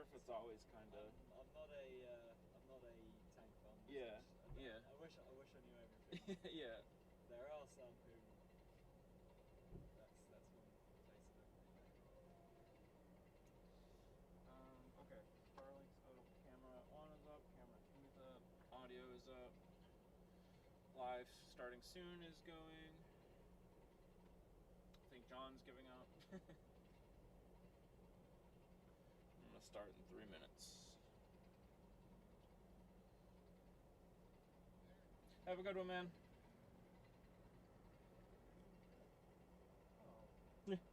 surf, it's always kind of. I'm not a tank fan. Yeah, yeah. I wish I knew everything. Yeah. There are some who. That's one place of Okay. Starlink's up. Camera 1 is up. Camera 2 is up. Audio is up. Live starting soon is going. I think John's giving up. I'm gonna start in 3 minutes. Have a good one, man. Yeah. Let's check.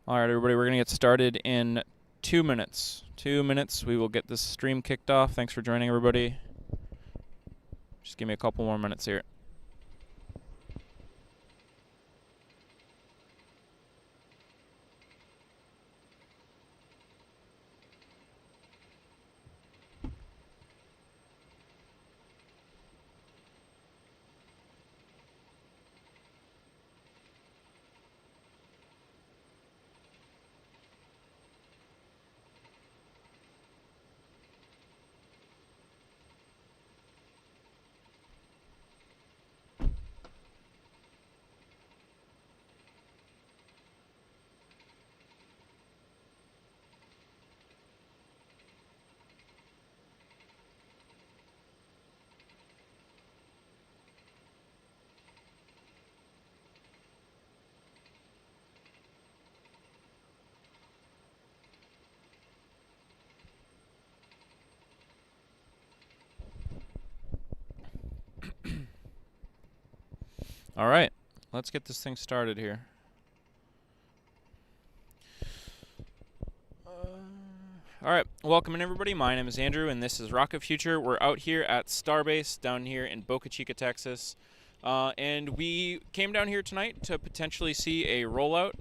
All right, everybody, we're going to get started in 2 minutes. 2 minutes, we will get this stream kicked off. Thanks for joining, everybody. Just give me a couple more minutes here. All right, let's get this thing started here. All right, welcome in, everybody. My name is Andrew, and this is Rocket Future. We're out here at Starbase down here in Boca Chica, Texas. And we came down here tonight to potentially see a rollout.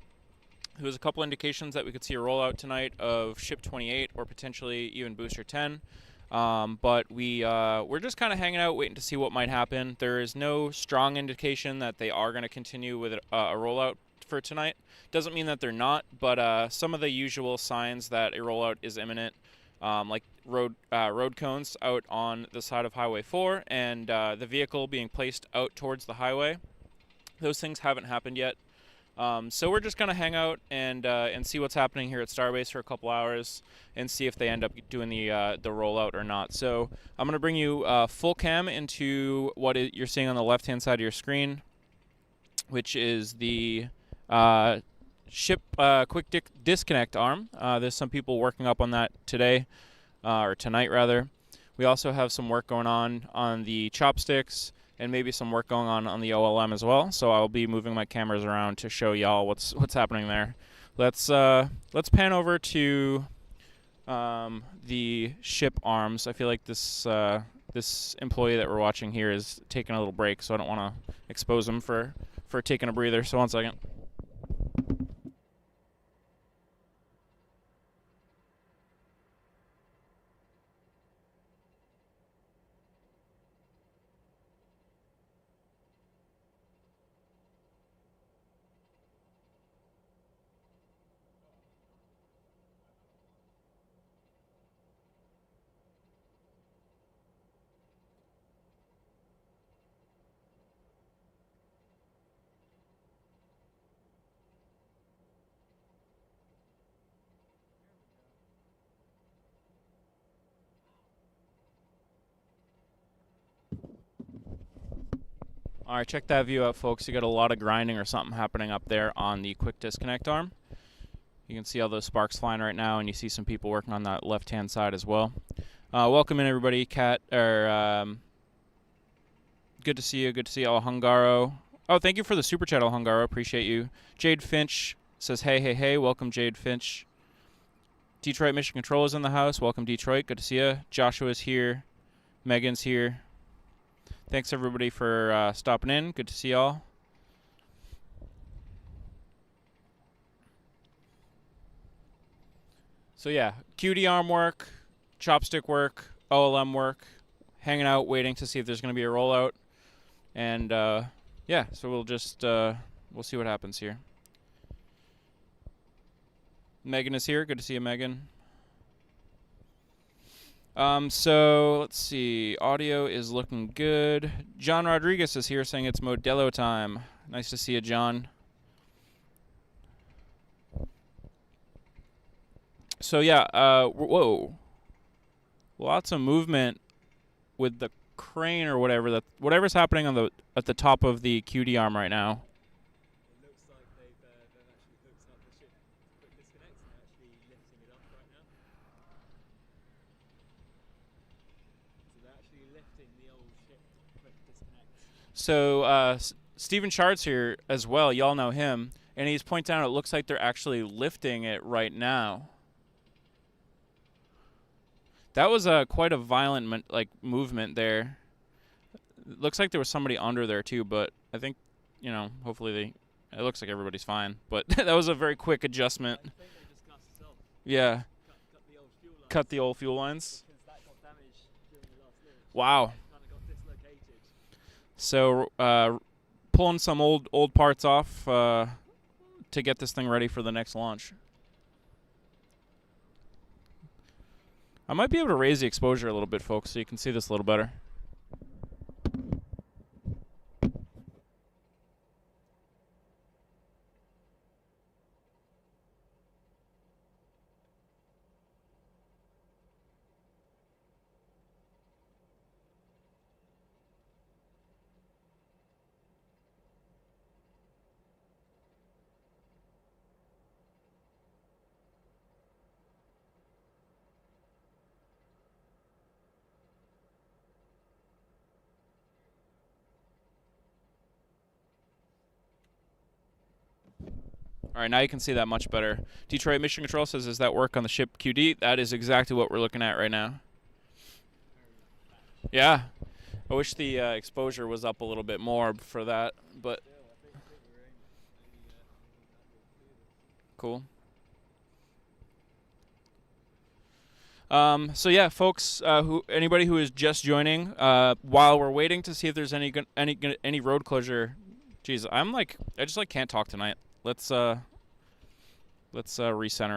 There was a couple indications that we could see a rollout tonight of Ship 28 or potentially even Booster 10. But we're just kind of hanging out, waiting to see what might happen. There is no strong indication that they are going to continue with a rollout for tonight. Doesn't mean that they're not, but some of the usual signs that a rollout is imminent, like road cones out on the side of Highway 4 and the vehicle being placed out towards the highway. Those things haven't happened yet. So we're just gonna hang out and see what's happening here at Starbase for a couple hours and see if they end up doing the rollout or not. So I'm gonna bring you full cam into what you're seeing on the left-hand side of your screen, which is the ship quick disconnect arm. There's some people working up on that today, or tonight rather. We also have some work going on the chopsticks, and maybe some work going on the OLM as well. So I'll be moving my cameras around to show y'all what's happening there. Let's pan over to the ship arms. I feel like this employee that we're watching here is taking a little break, so I don't want to expose him for taking a breather. So 1 second. All right, check that view out, folks. You got a lot of grinding or something happening up there on the quick disconnect arm. You can see all those sparks flying right now, and you see some people working on that left-hand side as well. Welcome in, everybody. Good to see you. Good to see you, El Hungaro. Oh, thank you for the super chat, El Hungaro. Appreciate you. Jade Finch says, hey, hey, hey. Welcome, Jade Finch. Detroit Mission Control is in the house. Welcome, Detroit. Good to see you. Joshua's here. Megan's here. Thanks, everybody, for stopping in. Good to see y'all. So, yeah, QD arm work, chopstick work, OLM work, hanging out, waiting to see if there's going to be a rollout. And, yeah, so we'll just, we'll see what happens here. Megan is here. Good to see you, Megan. So let's see. Audio is looking good. John Rodriguez is here saying it's Modelo time. Nice to see you, John. So yeah, whoa. Lots of movement with the crane or whatever's happening on at the top of the QD arm right now. It looks like they've actually hooked up the ship quick disconnect and they're actually lifting it up right now. So they're actually lifting the old ship quick disconnect. So Stephen Shard's here as well. Y'all know him, and he's pointing out it looks like they're actually lifting it right now. That was quite a violent movement there. It looks like there was somebody under there too, but I think, hopefully it looks like everybody's fine. But that was a very quick adjustment. I think they just cast us off. Yeah. Cut the old fuel lines. Cut the old fuel lines. Because that got damaged during the last launch. Wow. It kind of got dislocated. So pulling some old parts off to get this thing ready for the next launch. I might be able to raise the exposure a little bit, folks, so you can see this a little better. All right, now you can see that much better. Detroit Mission Control says, "Does that work on the ship QD?" That is exactly what we're looking at right now. Yeah. I wish the exposure was up a little bit more for that, but cool. So yeah, folks, anybody who is just joining, while we're waiting to see if there's any road closure. Jeez, I just can't talk tonight. Let's recenter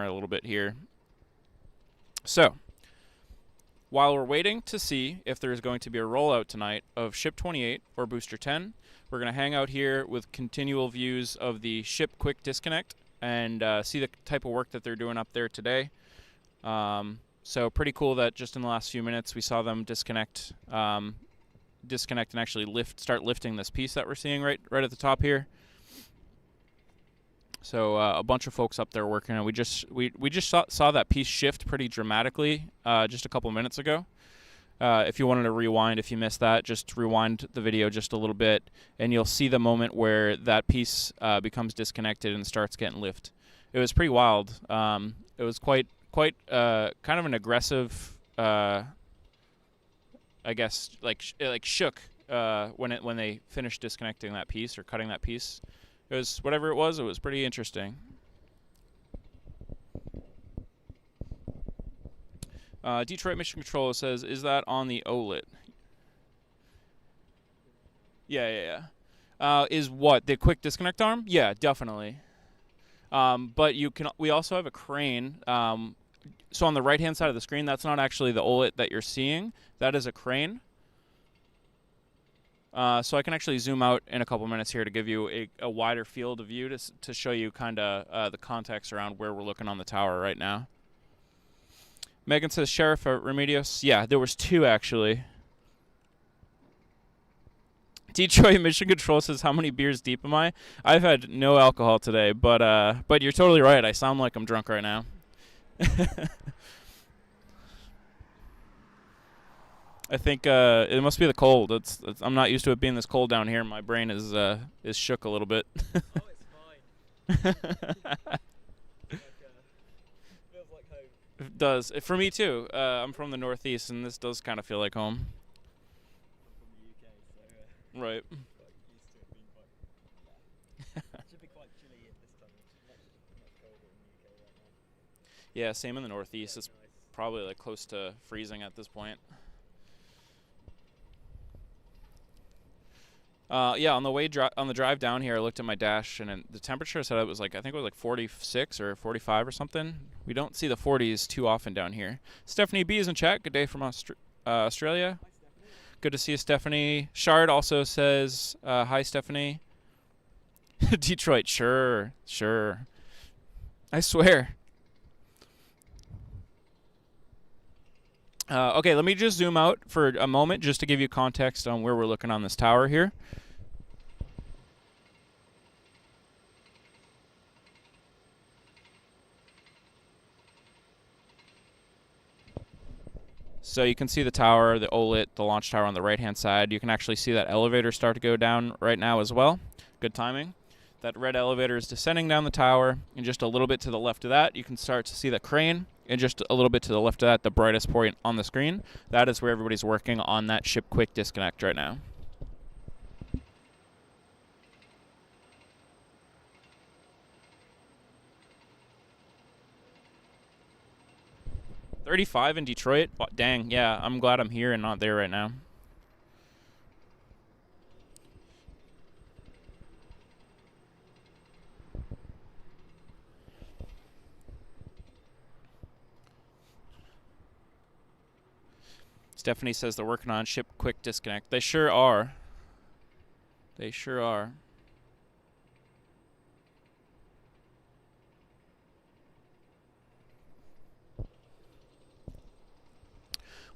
it a little bit here. So, while we're waiting to see if there's going to be a rollout tonight of Ship 28 or Booster 10, we're going to hang out here with continual views of the ship quick disconnect and see the type of work that they're doing up there today. So pretty cool that just in the last few minutes we saw them disconnect and actually start lifting this piece that we're seeing right at the top here. So a bunch of folks up there working, and we just saw that piece shift pretty dramatically just a couple minutes ago. If you wanted to rewind, if you missed that, just rewind the video just a little bit, and you'll see the moment where that piece becomes disconnected and starts getting lift. It was pretty wild. It was quite kind of an aggressive, I guess, shook when they finished disconnecting that piece or cutting that piece. It was whatever it was pretty interesting. Detroit Mission Control says, "Is that on the OLED?" Yeah. Is what? The quick disconnect arm? Yeah, definitely. But we also have a crane. So on the right-hand side of the screen, that's not actually the OLED that you're seeing. That is a crane. So I can actually zoom out in a couple minutes here to give you a wider field of view to show you kind of the context around where we're looking on the tower right now. Megan says, "Sheriff Remedios." Yeah, there was two actually. Detroit Mission Control says, "How many beers deep am I?" I've had no alcohol today, but you're totally right. I sound like I'm drunk right now. I think it must be the cold. I'm not used to it being this cold down here. My brain is shook a little bit. Oh, it's fine. Feels like home. It does. For me too. I'm from the Northeast, and this does kind of feel like home. I'm from the UK, so Right. quite used to it being quite. Yeah. It should be quite chilly at this time. It's much colder in the UK right now. Yeah, same in the Northeast. It's Nice. probably like close to freezing at this point. Yeah, on the drive down here, I looked at my dash, and the temperature said it was like, I think it was like 46 or 45 or something. We don't see the 40s too often down here. Stephanie B is in chat. Good day from Australia. Hi, Stephanie. Good to see you, Stephanie. Shard also says, "Hi, Stephanie." Detroit, sure. I swear. Okay, let me just zoom out for a moment just to give you context on where we're looking on this tower here. So you can see the tower, the OLIT, the launch tower on the right-hand side. You can actually see that elevator start to go down right now as well. Good timing. That red elevator is descending down the tower, and just a little bit to the left of that, you can start to see the crane, and just a little bit to the left of that, the brightest point on the screen. That is where everybody's working on that ship quick disconnect right now. $35 in Detroit? Oh, dang, yeah, I'm glad I'm here and not there right now. Stephanie says they're working on ship quick disconnect. They sure are. They sure are.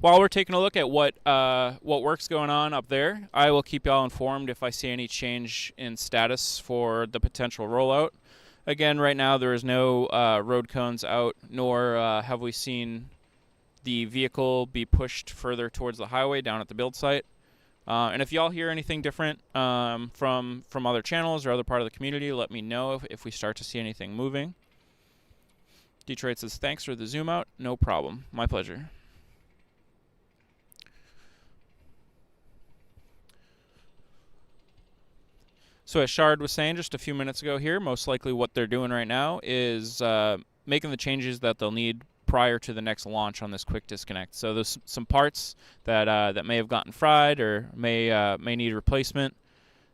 While we're taking a look at what work's going on up there, I will keep y'all informed if I see any change in status for the potential rollout. Again, right now there is no road cones out, nor have we seen the vehicle be pushed further towards the highway down at the build site. And if y'all hear anything different from other channels or other part of the community, let me know if we start to see anything moving. Detroit says, "Thanks for the zoom out." No problem. My pleasure. So as Shard was saying just a few minutes ago here, most likely what they're doing right now is making the changes that they'll need prior to the next launch on this quick disconnect. So there's some parts that may have gotten fried or may need replacement,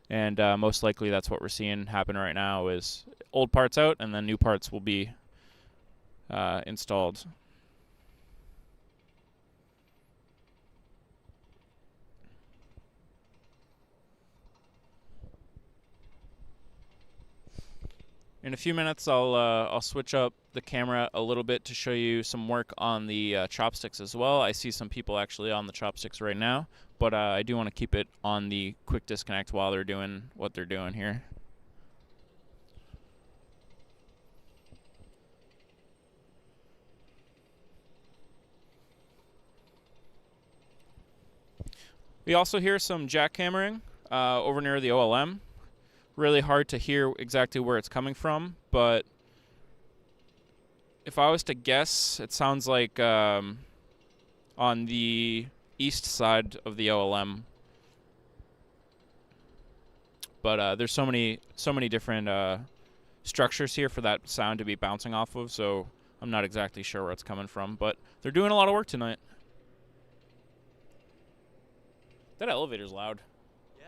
and most likely that's what we're seeing happen right now is old parts out and then new parts will be installed. In a few minutes, I'll switch up the camera a little bit to show you some work on the chopsticks as well. I see some people actually on the chopsticks right now, but I do want to keep it on the quick disconnect while they're doing what they're doing here. We also hear some jackhammering over near the OLM. Really hard to hear exactly where it's coming from, but if I was to guess, it sounds like on the east side of the OLM. But there's so many different structures here for that sound to be bouncing off of, so I'm not exactly sure where it's coming from. But they're doing a lot of work tonight. That elevator's loud. Yeah,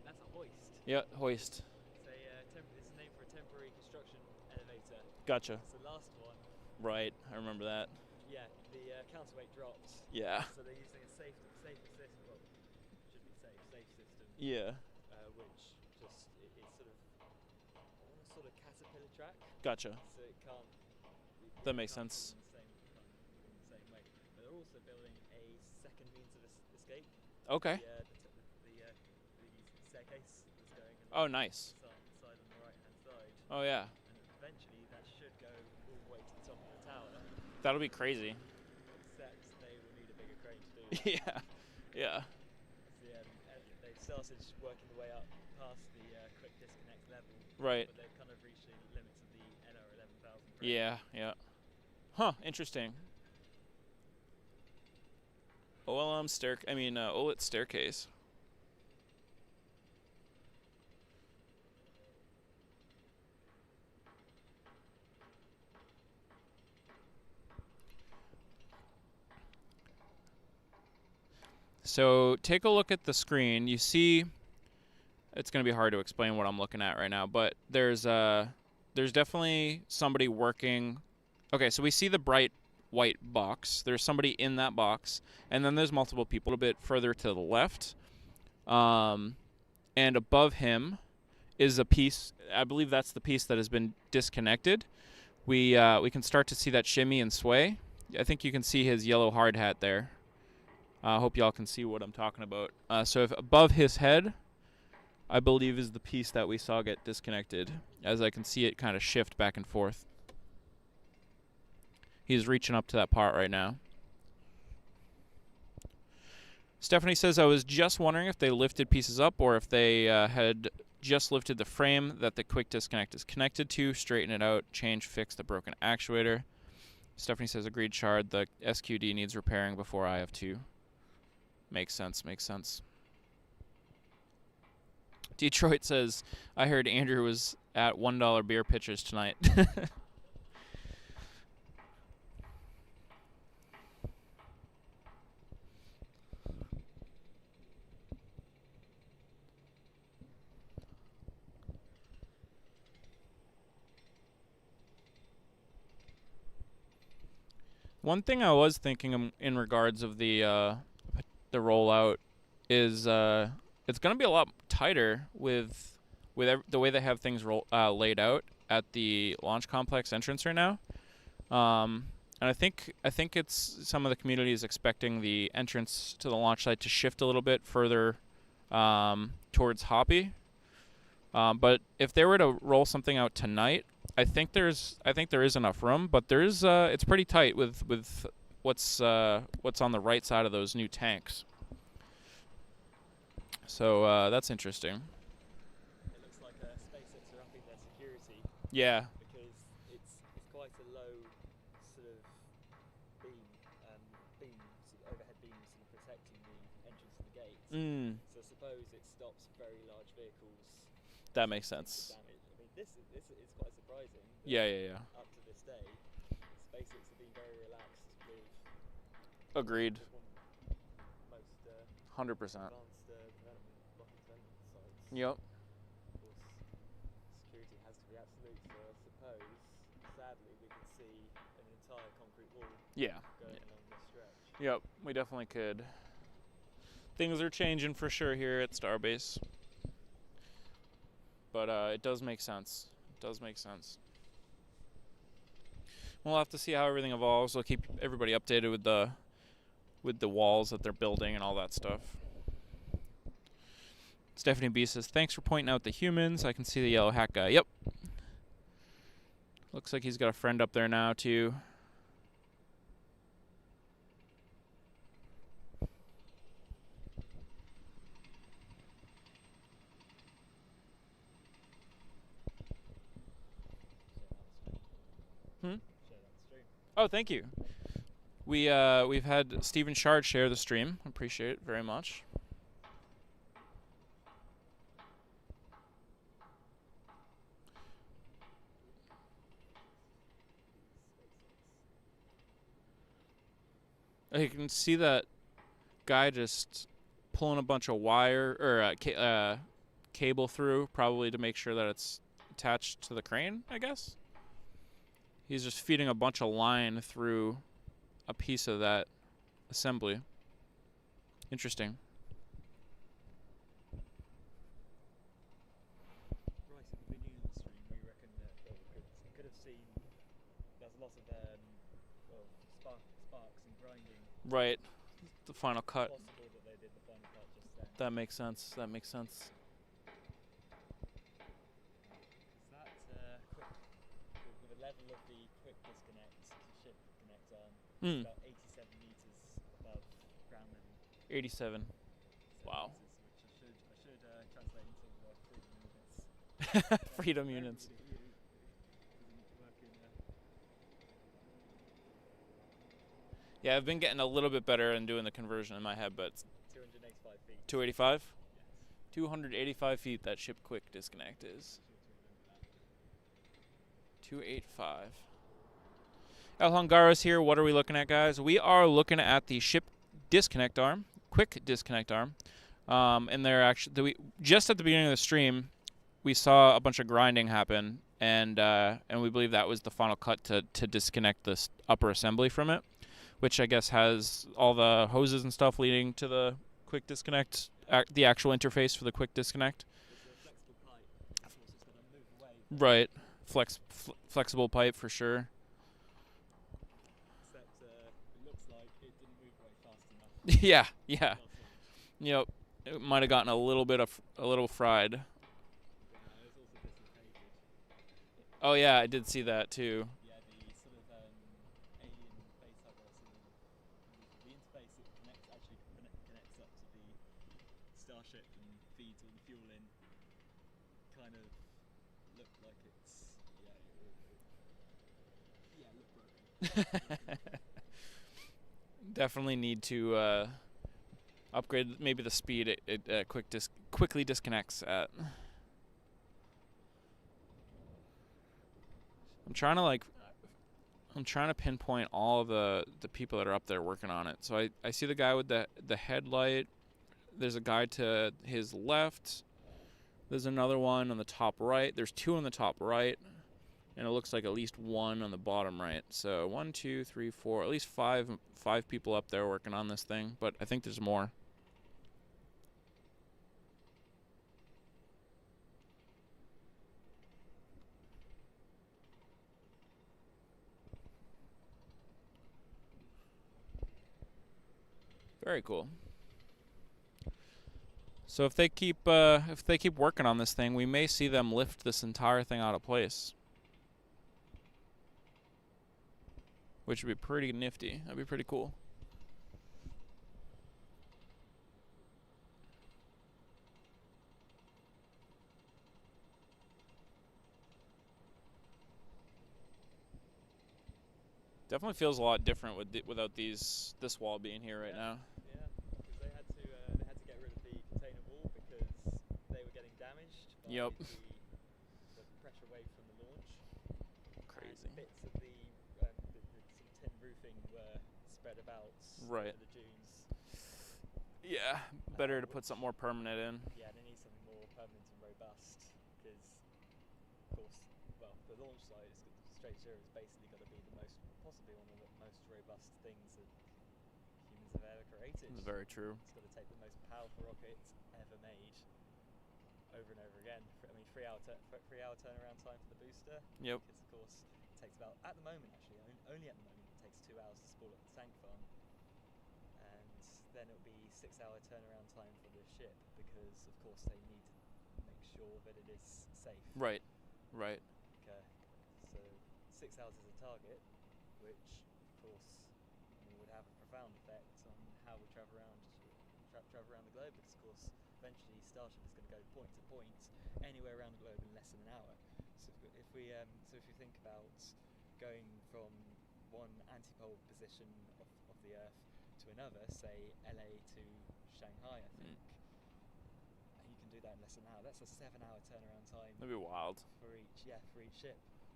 that's a hoist. Yeah, hoist. It's named for a temporary construction elevator. Gotcha. So last one, Right, I remember that. yeah, the counterweight dropped. Yeah. So they're using a safe system. Well, should be safe system. Yeah. Which just it's sort of caterpillar track. Gotcha. So it can't. That makes can't sense. fall in the same way. But they're also building a second means of escape. Okay. Oh, nice. Side on the right hand side, Oh yeah. and eventually that should go all the way to the top of the tower. That'll be crazy. Except they will need a bigger crane to do that. Yeah. Yeah. So, they've started working the way up past the quick disconnect level, Right. but they've kind of reached the limits of the NR11,000. Yeah. Yeah. Huh. Interesting. OLED staircase. So take a look at the screen. You see, it's going to be hard to explain what I'm looking at right now, but there's definitely somebody working. Okay, so we see the bright white box. There's somebody in that box, and then there's multiple people a little bit further to the left. And above him is a piece. I believe that's the piece that has been disconnected. We can start to see that shimmy and sway. I think you can see his yellow hard hat there. I hope y'all can see what I'm talking about. So if above his head, I believe is the piece that we saw get disconnected, as I can see it kind of shift back and forth. He's reaching up to that part right now. Stephanie says, I was just wondering if they lifted pieces up or if they had just lifted the frame that the quick disconnect is connected to, straighten it out, fix the broken actuator. Stephanie says, agreed, Shard. The SQD needs repairing before I have to. Makes sense, makes sense. Detroit says, I heard Andrew was at $1 beer pitchers tonight. One thing I was thinking in regards of the rollout is it's going to be a lot tighter with the way they have things laid out at the launch complex entrance right now. And I think it's some of the community is expecting the entrance to the launch site to shift a little bit further towards Hoppy. But if they were to roll something out tonight, I think there is enough room, but there's it's pretty tight with what's on the right side of those new tanks. So that's interesting. It looks like SpaceX are upping their security. Yeah. Because it's quite a low sort of overhead beam sort of protecting the entrance to the gates. So I suppose it stops very large vehicles. That makes sense. Damage. I mean, this is quite surprising. Yeah. Up to this day, SpaceX have been very relaxed with. Agreed. Most 100%. advanced rocket development sites. Yep. Of course, security has to be absolute. So I suppose, sadly, we can see an entire concrete wall. Yeah. Going along this stretch. Yep. We definitely could. Things are changing for sure here at Starbase. But it does make sense. It does make sense. We'll have to see how everything evolves. We'll keep everybody updated with the walls that they're building and all that stuff. Stephanie B says, thanks for pointing out the humans. I can see the yellow hat guy. Yep. Looks like he's got a friend up there now, too. Oh, thank you. We've had Stephen Shard share the stream. Appreciate it very much. You can see that guy just pulling a bunch of wire or cable through, probably to make sure that it's attached to the crane, I guess. He's just feeding a bunch of line through a piece of that assembly. Interesting. Right, if we've been using the stream, we reckon that we could have seen there's lots of sparks and grinding. Right. The final cut. Possible that they did the final cut just then. That makes sense. That makes sense. Hmm. About 87 meters above ground level. 87. Wow. Meters, which I should translate into freedom units. Freedom For units. everybody who doesn't work in. Yeah, I've been getting a little bit better and doing the conversion in my head, but 285 feet. 285? Yes. 285 feet that ship quick disconnect is. Sure to remember that. 285. El Hungaro's here. What are we looking at, guys? We are looking at the ship disconnect arm, quick disconnect arm. And they're actually just at the beginning of the stream, we saw a bunch of grinding happen, and we believe that was the final cut to disconnect this upper assembly from it, which I guess has all the hoses and stuff leading to the quick disconnect, the actual interface for the quick disconnect. It's a flexible pipe. Of course, it's going to move away. Right, flexible pipe for sure. Except it looks like it didn't move away fast enough. Yeah, yeah. Yep. It might have gotten a little fried. It was also dislocated. Oh yeah, I did see that too. Yeah, the sort of alien base hub, the interface it connects up to the Starship and feeds all the fuel in. Kind of looked like it's looked broken. Definitely need to upgrade maybe the speed it quickly disconnects at. I'm trying to pinpoint all the people that are up there working on it. So I see the guy with the headlight. There's a guy to his left. There's another one on the top right. There's two on the top right. And it looks like at least one on the bottom right. So 1, 2, 3, 4, at least five people up there working on this thing. But I think there's more. Very cool. So if they keep working on this thing, we may see them lift this entire thing out of place, which would be pretty nifty. That'd be pretty cool. Definitely feels a lot different without this wall being here right now. Yeah, because they had to get rid of the container wall because they were getting damaged by Yep. the pressure wave from the launch. Crazy. And bits of the sort of tin roofing were spread about Right. the dunes. Yeah, better to put something more permanent in. Yeah, they need something more permanent and robust because, of course, well, the launch site is straight zero is basically got to be possibly one of the most robust things that humans have ever created. It's very true. It's got to take the most powerful rocket ever made over and over again. I mean, 3 hour turnaround time for the booster. Yep. Because of course it takes about, at the moment actually, only at the moment, it takes 2 hours to spool up the tank farm, and then it'll be 6 hour turnaround time for the ship because of course they need to make sure that it is safe. Right. Right. Okay. So 6 hours is a target, which of course would have a profound effect on how we travel around the globe, because of course eventually Starship is going to go point to point anywhere around the globe in less than an hour. So if we think about going from one antipole position of the Earth to another, say LA to Shanghai, I think, and you can do that in less than an hour. That's a 7 hour turnaround time. That'd be wild. For each ship,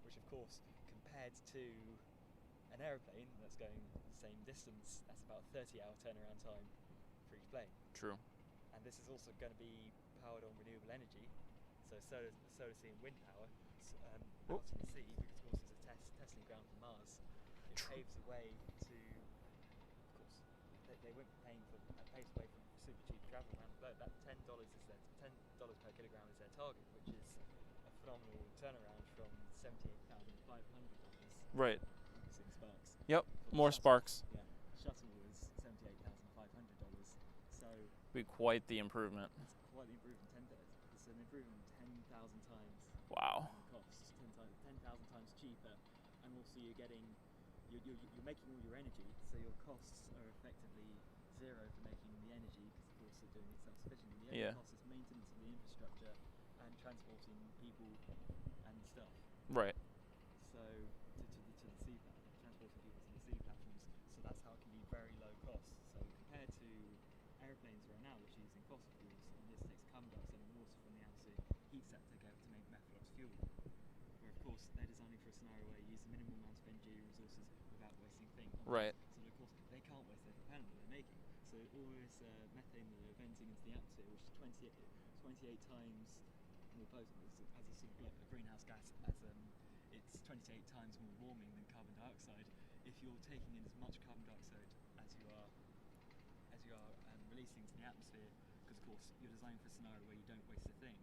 which of course compared to an aeroplane that's going the same distance, that's about a 30 hour turnaround time for each plane. True. And this is also going to be powered on renewable energy, so solar sea and wind power out in the sea, because of course it's a testing ground for Mars. It paves the way to, of course, they won't be paying for paves the way for super cheap travel around the globe. That $10 per kilogram is their target, which is a phenomenal turnaround from $78,500. Right. Using sparks. Yep. More sparks. Yeah. Shuttle was $78,500. So Be quite the improvement. it's quite the improvement. It's an improvement 10,000 times. Wow. In cost, 10,000 times cheaper, and also you're getting you're making all your energy, so your costs are effectively zero for making the energy, because of course they're doing it self-sufficiently. The only Yeah. cost is maintenance of the infrastructure and transporting people and stuff. Right. So to the sea transporting people to the sea platforms. So that's how it can be very low cost. So compared to airplanes right now, which are using fossil fuels, and this takes carbon dioxide and water from the atmosphere heat sector to make methanol fuel. Where of course they're designing for a scenario where you use a minimal amount of energy resources without wasting things. Right. So of course they can't waste their propellant that they're making. So all this methane that they're venting into the atmosphere, which is 28 times more potent as a sort of a greenhouse gas, as it's 28 times more warming than carbon dioxide. If you're taking in as much carbon dioxide as you are releasing into the atmosphere, because of course you're designing for a scenario where you don't waste a thing.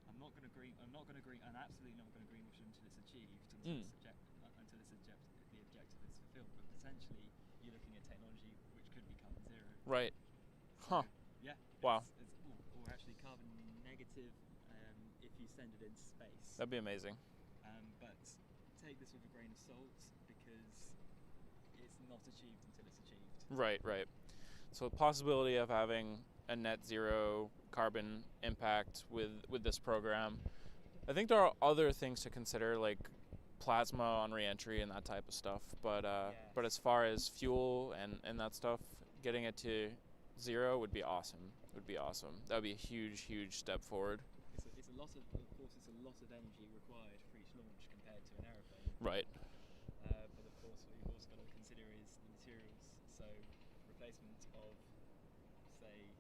I'm absolutely not going to greenwash it until it's achieved, until the objective is fulfilled. But potentially you're looking at technology which could be carbon zero. Right. So, Huh. yeah. Wow. Or actually carbon negative if you send it into space. That'd be amazing. But take this with a grain of salt, because it's not achieved until it's achieved. Right. Right. So the possibility of having a net zero carbon impact with this program. I think there are other things to consider, like plasma on re-entry and that type of stuff. But but as far as fuel and that stuff, getting it to zero would be awesome. That would be a huge step forward. It's a lot of course, it's a lot of energy required for each launch compared to an aeroplane. Right. But of course, what you've also got to consider is the materials. So replacement of, say,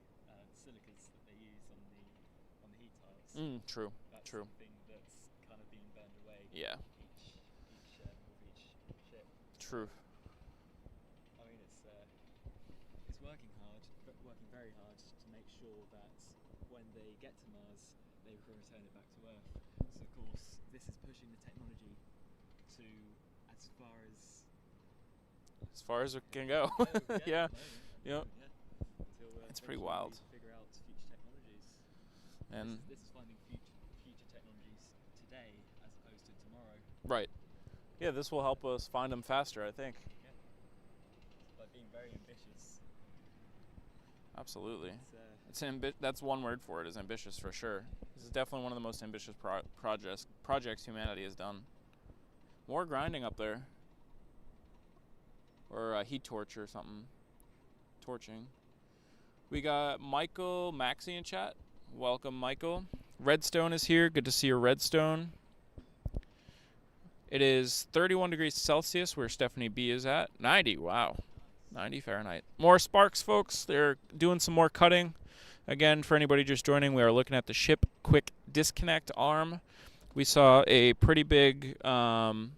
silicas that they use on the heat tiles. True. That's True. something that's kind of being burned away. Yeah. Each ship. True. I mean, it's working very hard to make sure that when they get to Mars, they can return it back to Earth. So of course, this is pushing the technology to as far as it can go. Yeah. Yep. Until It's pretty wild. we figure out future technologies. And this is finding future technologies today as opposed to tomorrow. right. Yeah, this will help us find them faster, I think. Yeah. By being very ambitious. Absolutely. That's one word for it, is ambitious, for sure. This is definitely one of the most ambitious projects humanity has done. More grinding up there. Or heat torch or something. Torching. We got Michael Maxey in chat. Welcome, Michael. Redstone is here. Good to see your Redstone. It is 31 degrees Celsius where Stephanie B is at. 90, wow. 90 Fahrenheit. More sparks, folks. They're doing some more cutting. Again, for anybody just joining, we are looking at the ship quick disconnect arm. We saw a pretty big, they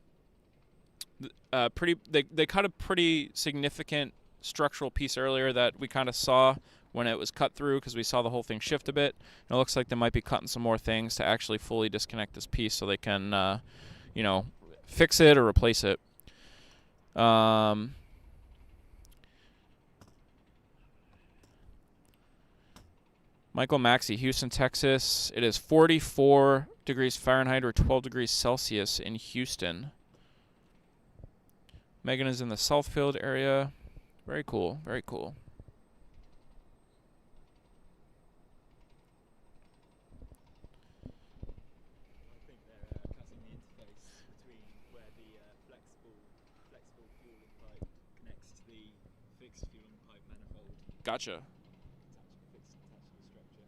cut a pretty significant structural piece earlier that we kind of saw when it was cut through, because we saw the whole thing shift a bit. And it looks like they might be cutting some more things to actually fully disconnect this piece so they can, fix it or replace it. Michael Maxey, Houston, Texas. It is 44 degrees Fahrenheit or 12 degrees Celsius in Houston. Megan is in the Southfield area. Very cool. Very cool. I think they're cutting the interface between where the flexible fueling pipe connects to the fixed fueling pipe manifold. Gotcha. Attached to the structure.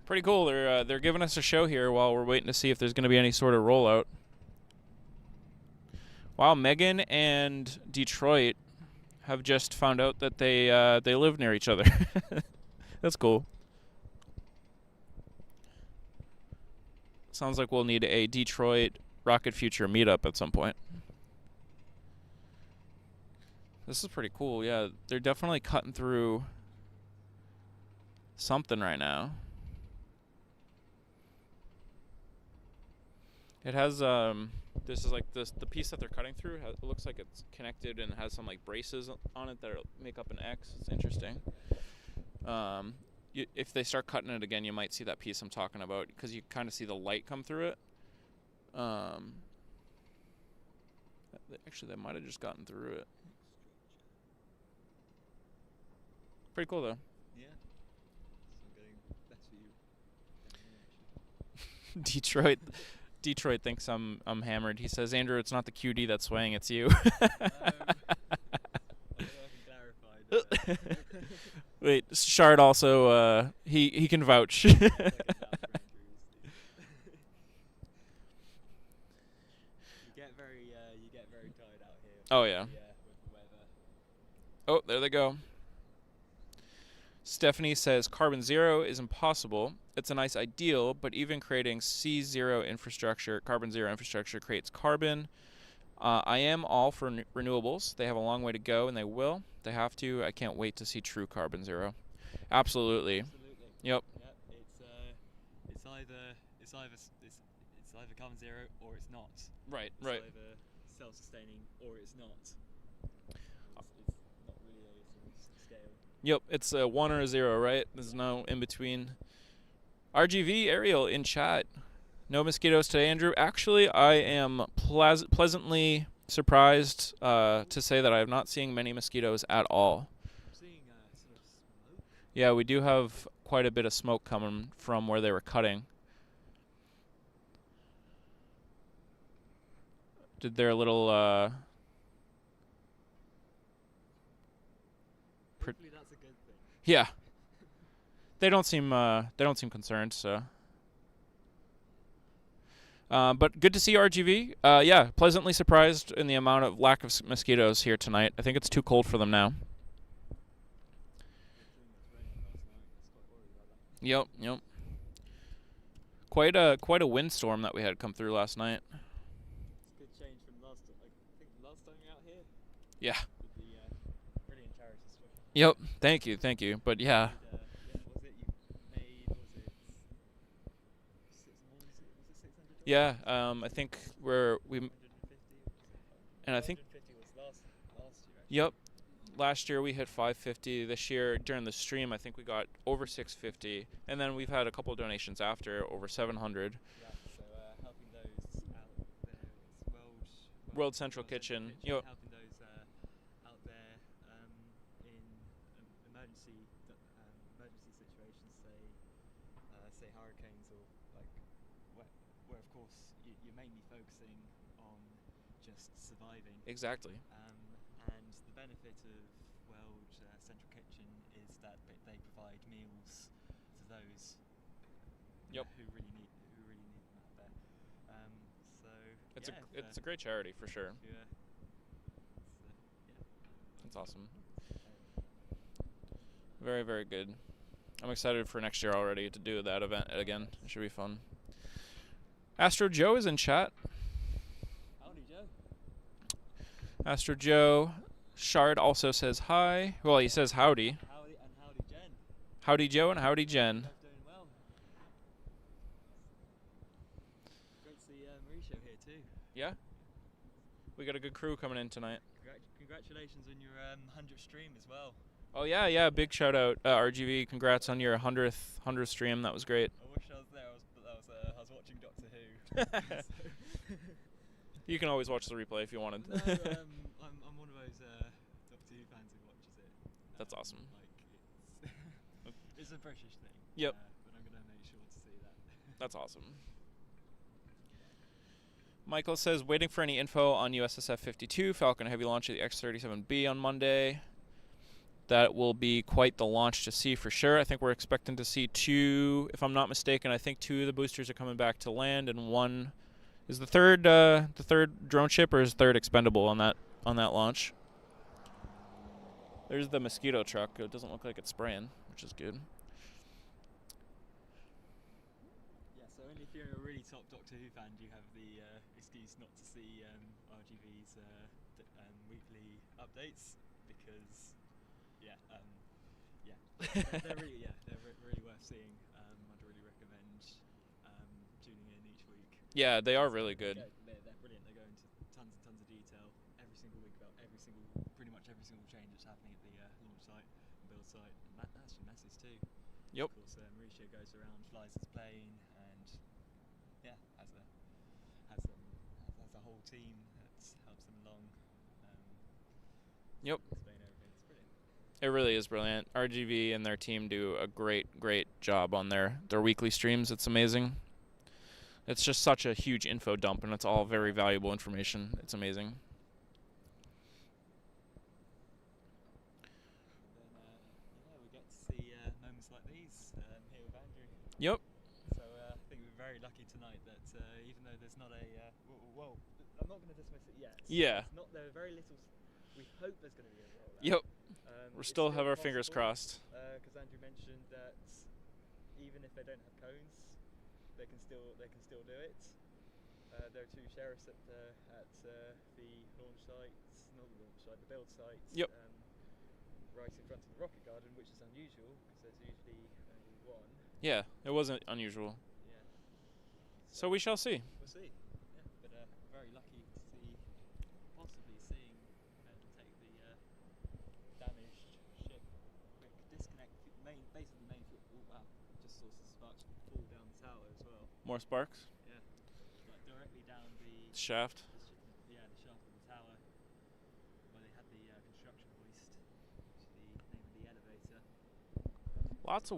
Pretty cool. They're giving us a show here while we're waiting to see if there's going to be any sort of rollout. Wow, Megan and Detroit have just found out that they live near each other. That's cool. Sounds like we'll need a Detroit Rocket Future meetup at some point. This is pretty cool. Yeah, they're definitely cutting through something right now. It has this is like the piece that they're cutting through. It looks like it's connected and has some like braces on it that make up an X. It's interesting. if they start cutting it again, you might see that piece I'm talking about because you kind of see the light come through it. Actually, they might have just gotten through it. Pretty cool though. Yeah. So I'm getting better for you. Detroit thinks I'm hammered. He says, Andrew, it's not the QD that's swaying, it's you. I don't know if I can clarify. Wait, Shard also he can vouch. I can vouch for Andrew. You get very tired out here. Oh yeah. With the weather. Oh, there they go. Stephanie says carbon zero is impossible. It's a nice ideal, but even creating carbon zero infrastructure creates carbon. I am all for renewables. They have a long way to go, and they will. They have to. I can't wait to see true carbon zero. Absolutely. Yep. It's either carbon zero or it's not. Right. It's either self-sustaining or it's not. It's not really a sort of scale. Yep. It's a 1 or a 0, right? There's no in between. RGV Ariel in chat. No mosquitoes today, Andrew. Actually, I am pleasantly surprised to say that I am not seeing many mosquitoes at all. I'm seeing sort of smoke. Yeah, we do have quite a bit of smoke coming from where they were cutting. Did their little Hopefully that's a good thing. yeah. They don't seem concerned, so. But good to see RGV. Yeah, pleasantly surprised in the amount of lack of mosquitoes here tonight. I think it's too cold for them now. Yep. Quite a windstorm that we had come through last night. It's a good change from last time. I think last time you were out here. Yeah. With the brilliant charity swim. Yep. Thank you. But yeah. Was it 600? Yeah. I think and I think 150 was last year. Actually. Yep. Last year we hit 550. This year during the stream I think we got over 650, and then we've had a couple of donations after over 700. Yeah. So helping those out there, World Central Kitchen. Yep. Helping those out there in emergency situations, say hurricanes or like where of course you're mainly focusing on just surviving. Exactly. And the benefit of World Central Kitchen is that they provide meals to those who really need them out there. So it's a great charity for sure. Yeah. That's awesome. Very, very good. I'm excited for next year already to do that event again. It should be fun. Astro Joe is in chat. Howdy, Joe. Astro Joe. Shard also says hi. Well, he says howdy. Howdy and howdy, Jen. Howdy, Joe, and howdy, Jen. Both doing well. Great to see Mauricio here too. Yeah? We got a good crew coming in tonight. Congratulations on your 100th stream as well. Oh, yeah. Big shout out, RGV. Congrats on your 100th stream. That was great. I wish I was there. I was watching Doctor Who. You can always watch the replay if you wanted. No, I'm one of those Doctor Who fans who watches it. That's awesome. It's a British thing. Yep. But I'm going to make sure to see that. That's awesome. Michael says, waiting for any info on USSF 52, Falcon Heavy launch of the X-37B on Monday. That will be quite the launch to see for sure. I think we're expecting to see 2, if I'm not mistaken, I think 2 of the boosters are coming back to land, and 1 is the third drone ship, or is third expendable on that launch. There's the mosquito truck. It doesn't look like it's spraying, which is good. Yeah, so only if you're a really top Doctor Who fan do you have the excuse not to see RGV's weekly updates, because they're really worth seeing. I'd really recommend tuning in each week. Yeah, they are really good. They're brilliant. They go into tons and tons of detail every single week about pretty much every single change that's happening at the launch site and build site, and actually Massive too. Yep. Of course, Mauricio goes around, flies his plane, and yeah, has a whole team that helps him along. Yep. Explain everything. It's brilliant. It really is brilliant. RGV and their team do a great job on their weekly streams. It's amazing. It's just such a huge info dump, and it's all very valuable information. It's amazing. And then, we get to see moments like these here with Andrew. Yep. So I think we're very lucky tonight that even though there's not a well, I'm not going to dismiss it yet. Yeah. It's not there are very little. We hope there's going to be a rollout. Yep. We It's still have our fingers possible, crossed. Because Andrew mentioned that even if they don't have cones, they can still do it. There are two sheriffs at the launch sites, not the launch site, the build sites. Yep. Right in front of the rocket garden, which is unusual because there's usually only one. Yeah, it wasn't unusual. Yeah. So we shall see. We'll see. Yeah, but very lucky to see, possibly seeing take the damaged ship, quick disconnect, basically main fuel. Oh wow! Just saw some sparks fall down the tower as well. More sparks? Yeah, like directly down the Shaft. the shaft of the tower where they had the construction hoist, which is the name of the elevator. Lots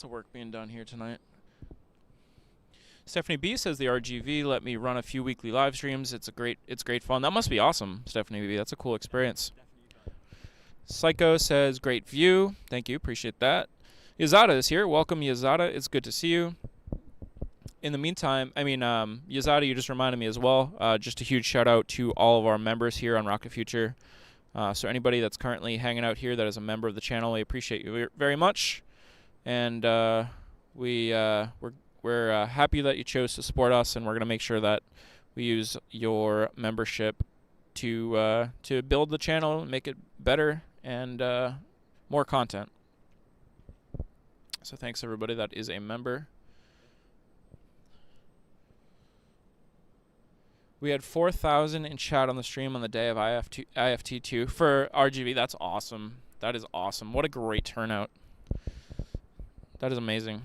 of work being done here tonight. Stephanie B says the RGV let me run a few weekly live streams. It's great fun. That must be awesome, Stephanie B. That's a cool experience. Definitely fun. Psycho says great view. Thank you, appreciate that. Yazada is here. Welcome, Yazada. It's good to see you. In the meantime, Yazada, you just reminded me as well. Just a huge shout out to all of our members here on Rocket Future. So anybody that's currently hanging out here that is a member of the channel, we appreciate you very much. And we're happy that you chose to support us, and we're going to make sure that we use your membership to build the channel, make it better, and more content. So thanks everybody that is a member. We had 4,000 in chat on the stream on the day of IFT2 for RGV. That's awesome. That is awesome. What a great turnout. That is amazing.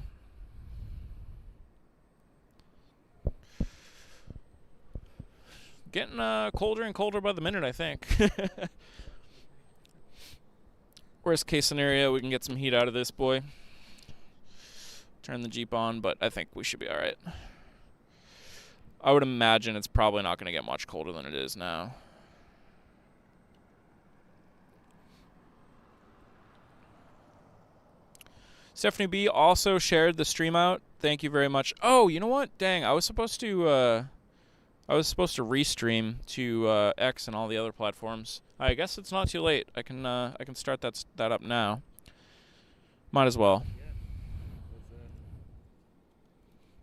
Getting colder and colder by the minute, I think. Worst case scenario, we can get some heat out of this boy. Turn the Jeep on, but I think we should be alright. I would imagine it's probably not going to get much colder than it is now. Stephanie B also shared the stream out. Thank you very much. Oh, you know what? Dang, I was supposed to restream to X and all the other platforms. I guess it's not too late. I can start that up now. Might as well. Yeah,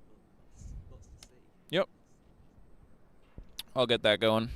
there's lots to see. Yep. I'll get that going.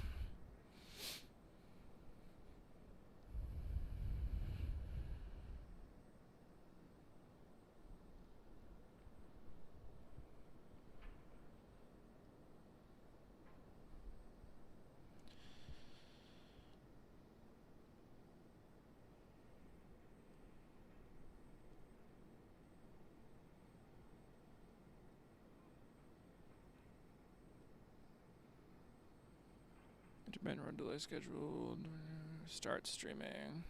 Intermittent run delay scheduled. Start streaming.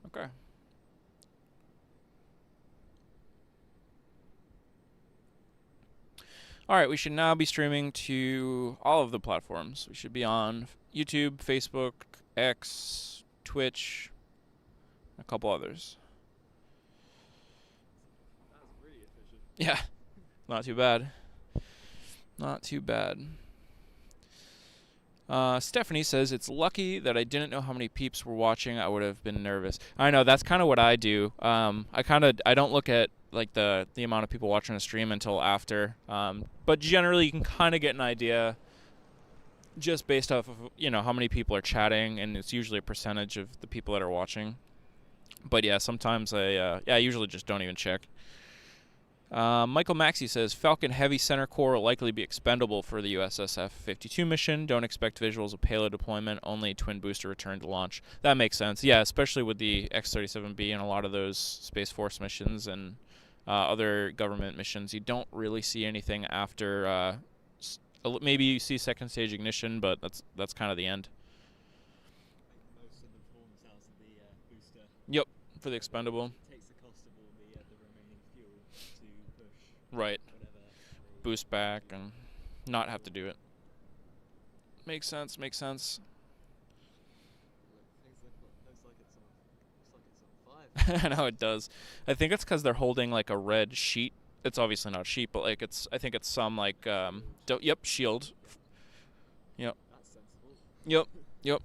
Okay. Alright, we should now be streaming to all of the platforms. We should be on YouTube, Facebook, X, Twitch, a couple others. That was really efficient. Yeah, not too bad. Not too bad. Stephanie says, it's lucky that I didn't know how many peeps were watching. I would have been nervous. I know, that's kind of what I do. I don't look at like the amount of people watching a stream until after. But generally you can kind of get an idea just based off of, how many people are chatting, and it's usually a percentage of the people that are watching. But yeah, sometimes I usually just don't even check. Michael Maxey says, Falcon Heavy Center Core will likely be expendable for the USS F-52 mission. Don't expect visuals of payload deployment, only twin booster return to launch. That makes sense. Yeah, especially with the X-37B and a lot of those Space Force missions and other government missions, you don't really see anything after. Maybe you see second stage ignition, but that's kind of the end. Like most of them form themselves of the booster. Yep, for the expendable. It takes the cost of all the remaining fuel to push Right. whatever Boost back and not have to do it. Makes sense. Looks like it's on fire. I know it does. I think it's because they're holding like a red sheet. It's obviously not a sheet, but like I think it's some like shield. Yep. That's sensible. Yep.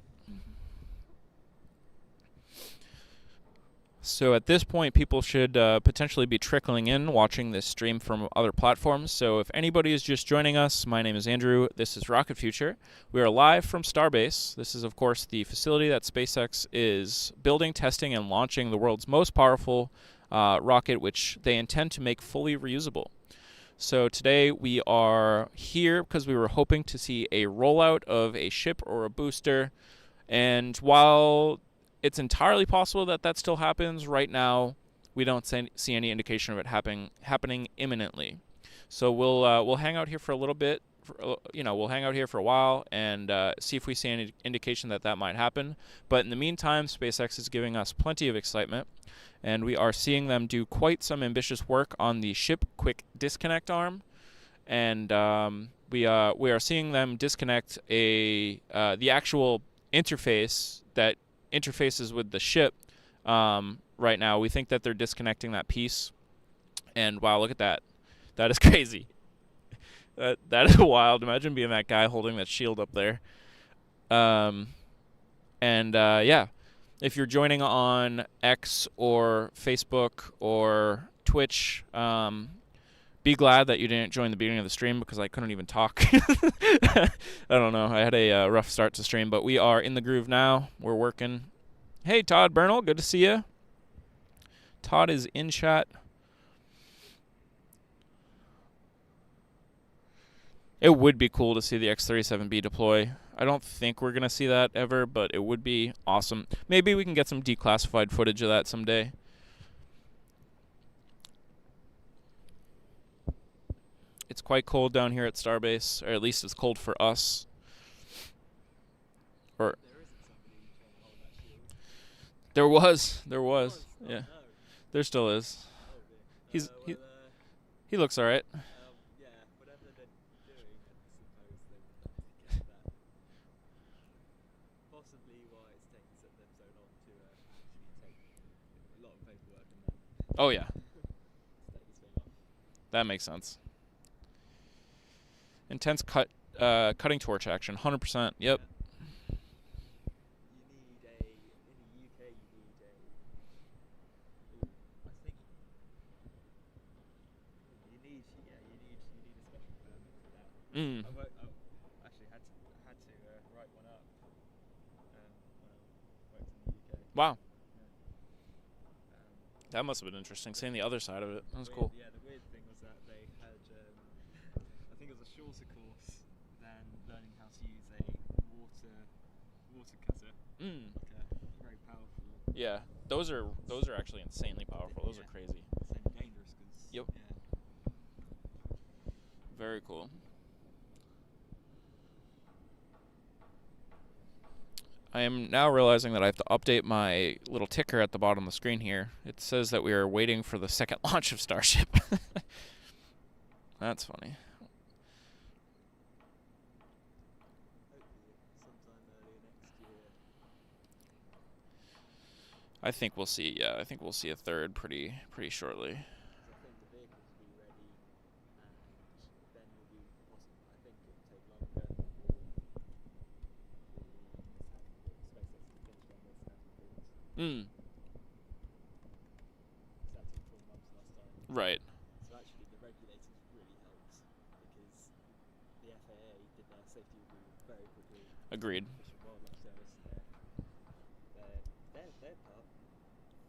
So at this point, people should potentially be trickling in, watching this stream from other platforms. So if anybody is just joining us, my name is Andrew. This is Rocket Future. We are live from Starbase. This is, of course, the facility that SpaceX is building, testing, and launching the world's most powerful rocket, which they intend to make fully reusable. So today we are here because we were hoping to see a rollout of a ship or a booster. And while it's entirely possible that that still happens right now, we don't see any indication of it happening imminently. So we'll hang out here for a little bit. We'll hang out here for a while and see if we see any indication that that might happen. But in the meantime, SpaceX is giving us plenty of excitement, and we are seeing them do quite some ambitious work on the ship quick disconnect arm, and we are seeing them disconnect the actual interface that interfaces with the ship right now. We think that they're disconnecting that piece, and wow, look at that. That is crazy. That is wild. Imagine being that guy holding that shield up there. Yeah, if you're joining on X or Facebook or Twitch, be glad that you didn't join the beginning of the stream because I couldn't even talk. I don't know. I had a rough start to stream, but we are in the groove now. We're working. Hey, Todd Bernal, good to see you. Todd is in chat. It would be cool to see the X-37B deploy. I don't think we're going to see that ever, but it would be awesome. Maybe we can get some declassified footage of that someday. It's quite cold down here at Starbase, or at least it's cold for us. Or There isn't somebody trying to hold that shield. There was. Oh, Yeah. no. There still is. Oh dear. He looks all right. Yeah, whatever they're doing, I suppose they would like to get that. Possibly why it's taking them so long to actually take a lot of paperwork and that. Oh yeah, Take this thing off. that makes sense. Intense cutting torch action, 100%. Yep. Mm. I actually had to write one up when I worked in the UK. Wow. Yeah. That must have been interesting, seeing the other side of it. That was Weird, cool. Yeah, the weird thing was that they had, I think it was a shorter course than learning how to use a water cutter. Mm. Like a very powerful. Yeah, those are actually insanely powerful. Those are crazy. It's so dangerous because. Yep. Yeah. Very cool. I am now realizing that I have to update my little ticker at the bottom of the screen here. It says that we are waiting for the second launch of Starship. That's funny. Hopefully sometime early next year. I think we'll see. Yeah, I think we'll see a third pretty shortly. I think the vehicles will be ready, and then will be possible. I think it will take longer for SpaceX to finish on this and Mm. that took 4 months last time. Right. So actually, the regulators really helped because the FAA did their safety review very quickly. Agreed. Fish and Wildlife Service, they're part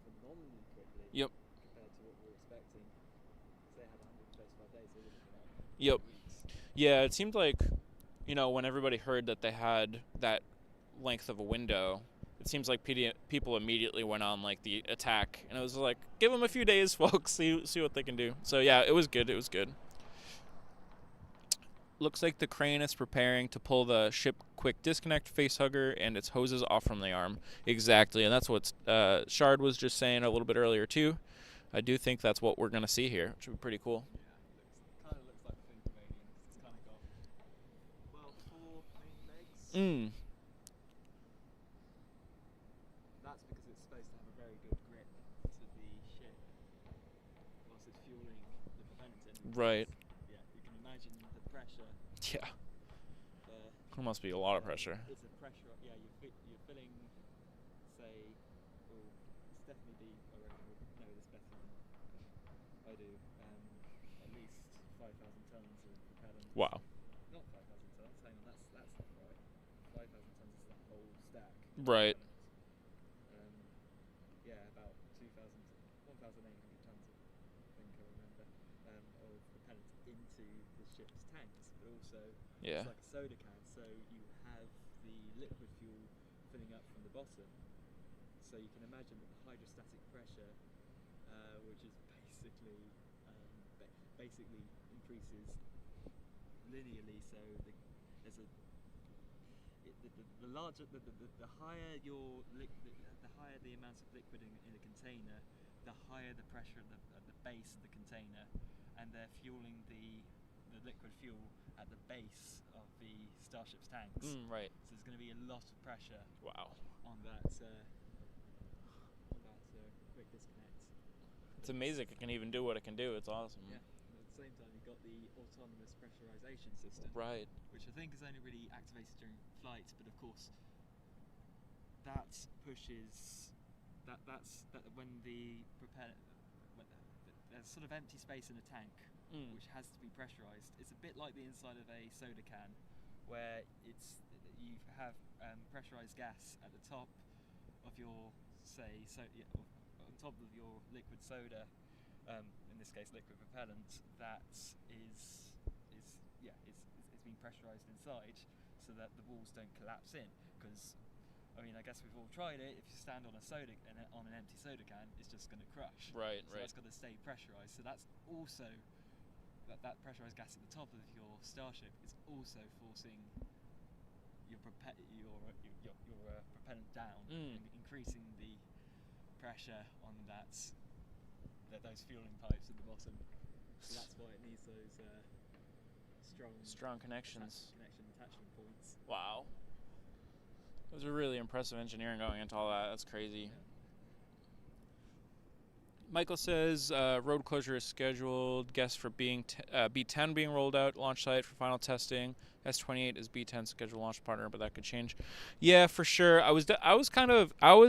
phenomenally quickly. Yep. Compared to what we were expecting. Because they had 135 days, they were looking at Yep. weeks. Yeah, it seemed like, when everybody heard that they had that length of a window, it seems like people immediately went on like the attack, and it was like, give them a few days, folks, see what they can do. So yeah, it was good. It was good. Looks like the crane is preparing to pull the ship quick disconnect facehugger and its hoses off from the arm. Exactly, and that's what Shard was just saying a little bit earlier too. I do think that's what we're gonna see here, which would be pretty cool. Yeah, kind of looks like a thin Canadian. It's kind of got, well, 4 main legs. That's because it's supposed to have a very good grip to the ship whilst it's fueling the propellant engine. Right. Yeah, you can imagine the pressure. Yeah. Uh, It must be a lot of pressure. It's a pressure. Yeah, you're filling, say, well, it's definitely I reckon would know this better than I do. At least 5,000 tons of propellant. Wow. Not 5,000 tons. Hang on, that's not right. 5,000 tons is that whole stack. Right. Yeah, about 1,800 tons of, I think I remember, of propellant into the ship's tanks, but also Yeah. it's like a soda can, so you have the liquid fuel filling up from the bottom. So you can imagine that the hydrostatic pressure, which is basically increases linearly. So there's a the larger the higher the higher the amount of liquid in a container, the higher the pressure at the base of the container, and they're fueling the liquid fuel at the base of the Starship's tanks. Right. So there's going to be a lot of pressure. Wow. On that quick disconnect. It's amazing it can even do what it can do. It's awesome. Yeah. And at the same time, you've got the autonomous pressurization system. Right. Which I think is only really activated during flight, but of course, that pushes that's when the there's sort of empty space in a tank, which has to be pressurized. It's a bit like the inside of a soda can, where you have pressurized gas at the top of your on top of your liquid soda, in this case liquid propellant, that is being pressurized inside so that the walls don't collapse in. Because I mean, I guess we've all tried it. If you stand on on an empty soda can, it's just going to crush. Right. So that's got to stay pressurized. So that's also that pressurized gas at the top of your Starship is also forcing your propellant down, and increasing the pressure on those fueling pipes at the bottom. So that's why it needs those strong connections. Attachment points. Wow. It was a really impressive engineering going into all that. That's crazy. Yeah. Michael says road closure is scheduled. Guess for B10 being rolled out, launch site for final testing. S28 is B10 scheduled launch partner, but that could change. Yeah, for sure. I was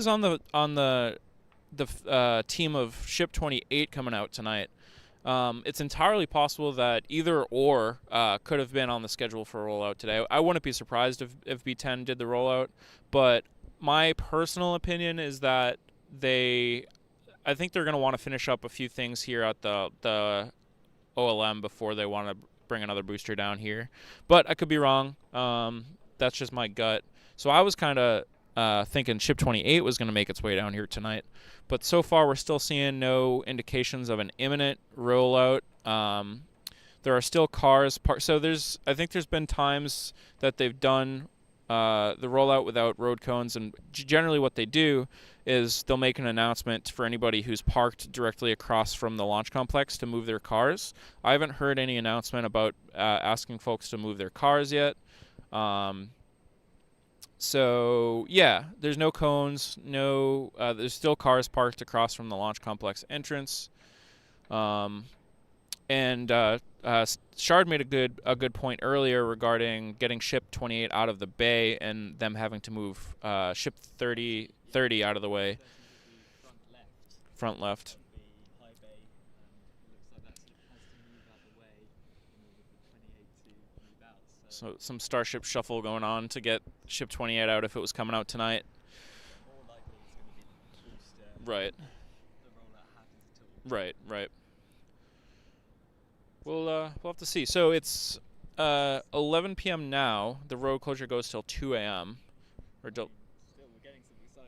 on the team of Ship 28 coming out tonight. It's entirely possible that either or could have been on the schedule for a rollout today. I wouldn't be surprised if B10 did the rollout, but my personal opinion is that I think they're going to want to finish up a few things here at the OLM before they want to bring another booster down here. But I could be wrong. That's just my gut. So I was kind of thinking Ship 28 was going to make its way down here tonight. But so far, we're still seeing no indications of an imminent rollout. There are still cars parked. So I think there's been times that they've done the rollout without road cones, and generally what they do is they'll make an announcement for anybody who's parked directly across from the launch complex to move their cars. I haven't heard any announcement about asking folks to move their cars yet. So yeah, there's no cones, there's still cars parked across from the launch complex entrance. And Shard made a good point earlier regarding getting Ship 28 out of the bay and them having to move Ship 30 out of the way. Front left. The high bay, it looks like that sort of has to move out the way in order for 28 to move out. So some Starship shuffle going on to get Ship 28 out if it was coming out tonight. More likely it's going to be the booster. Right. The rollout happens at all. Right. We'll have to see. So it's 11 p.m. now. The road closure goes till 2 a.m. Still, we're getting some exciting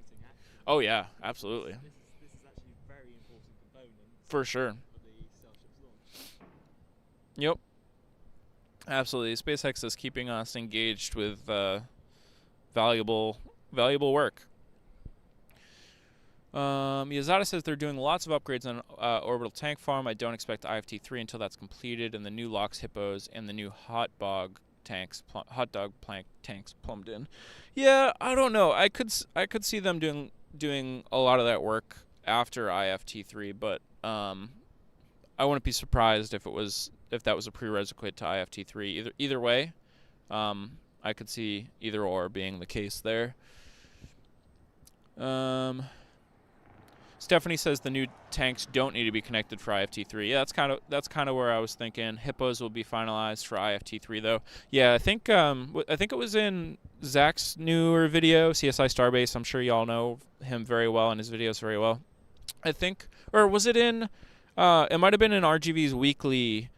Oh yeah, absolutely. This is actually a very important component For sure. for the Starship's launch. Yep. Absolutely. SpaceX is keeping us engaged with valuable work. Yazada says they're doing lots of upgrades on orbital tank farm. I don't expect IFT-3 until that's completed and the new LOX hippos and the new hot dog plank tanks plumbed in. Yeah, I don't know. I could see them doing a lot of that work after IFT-3, but I wouldn't be surprised if that was a prerequisite to IFT-3. Either way, I could see either or being the case there. Stephanie says the new tanks don't need to be connected for IFT3. Yeah, that's kind of where I was thinking. Hippos will be finalized for IFT3 though. Yeah, I think it was in Zach's newer video, CSI Starbase. I'm sure y'all know him very well and his videos very well. I think, or was it in? It might have been in RGV's weekly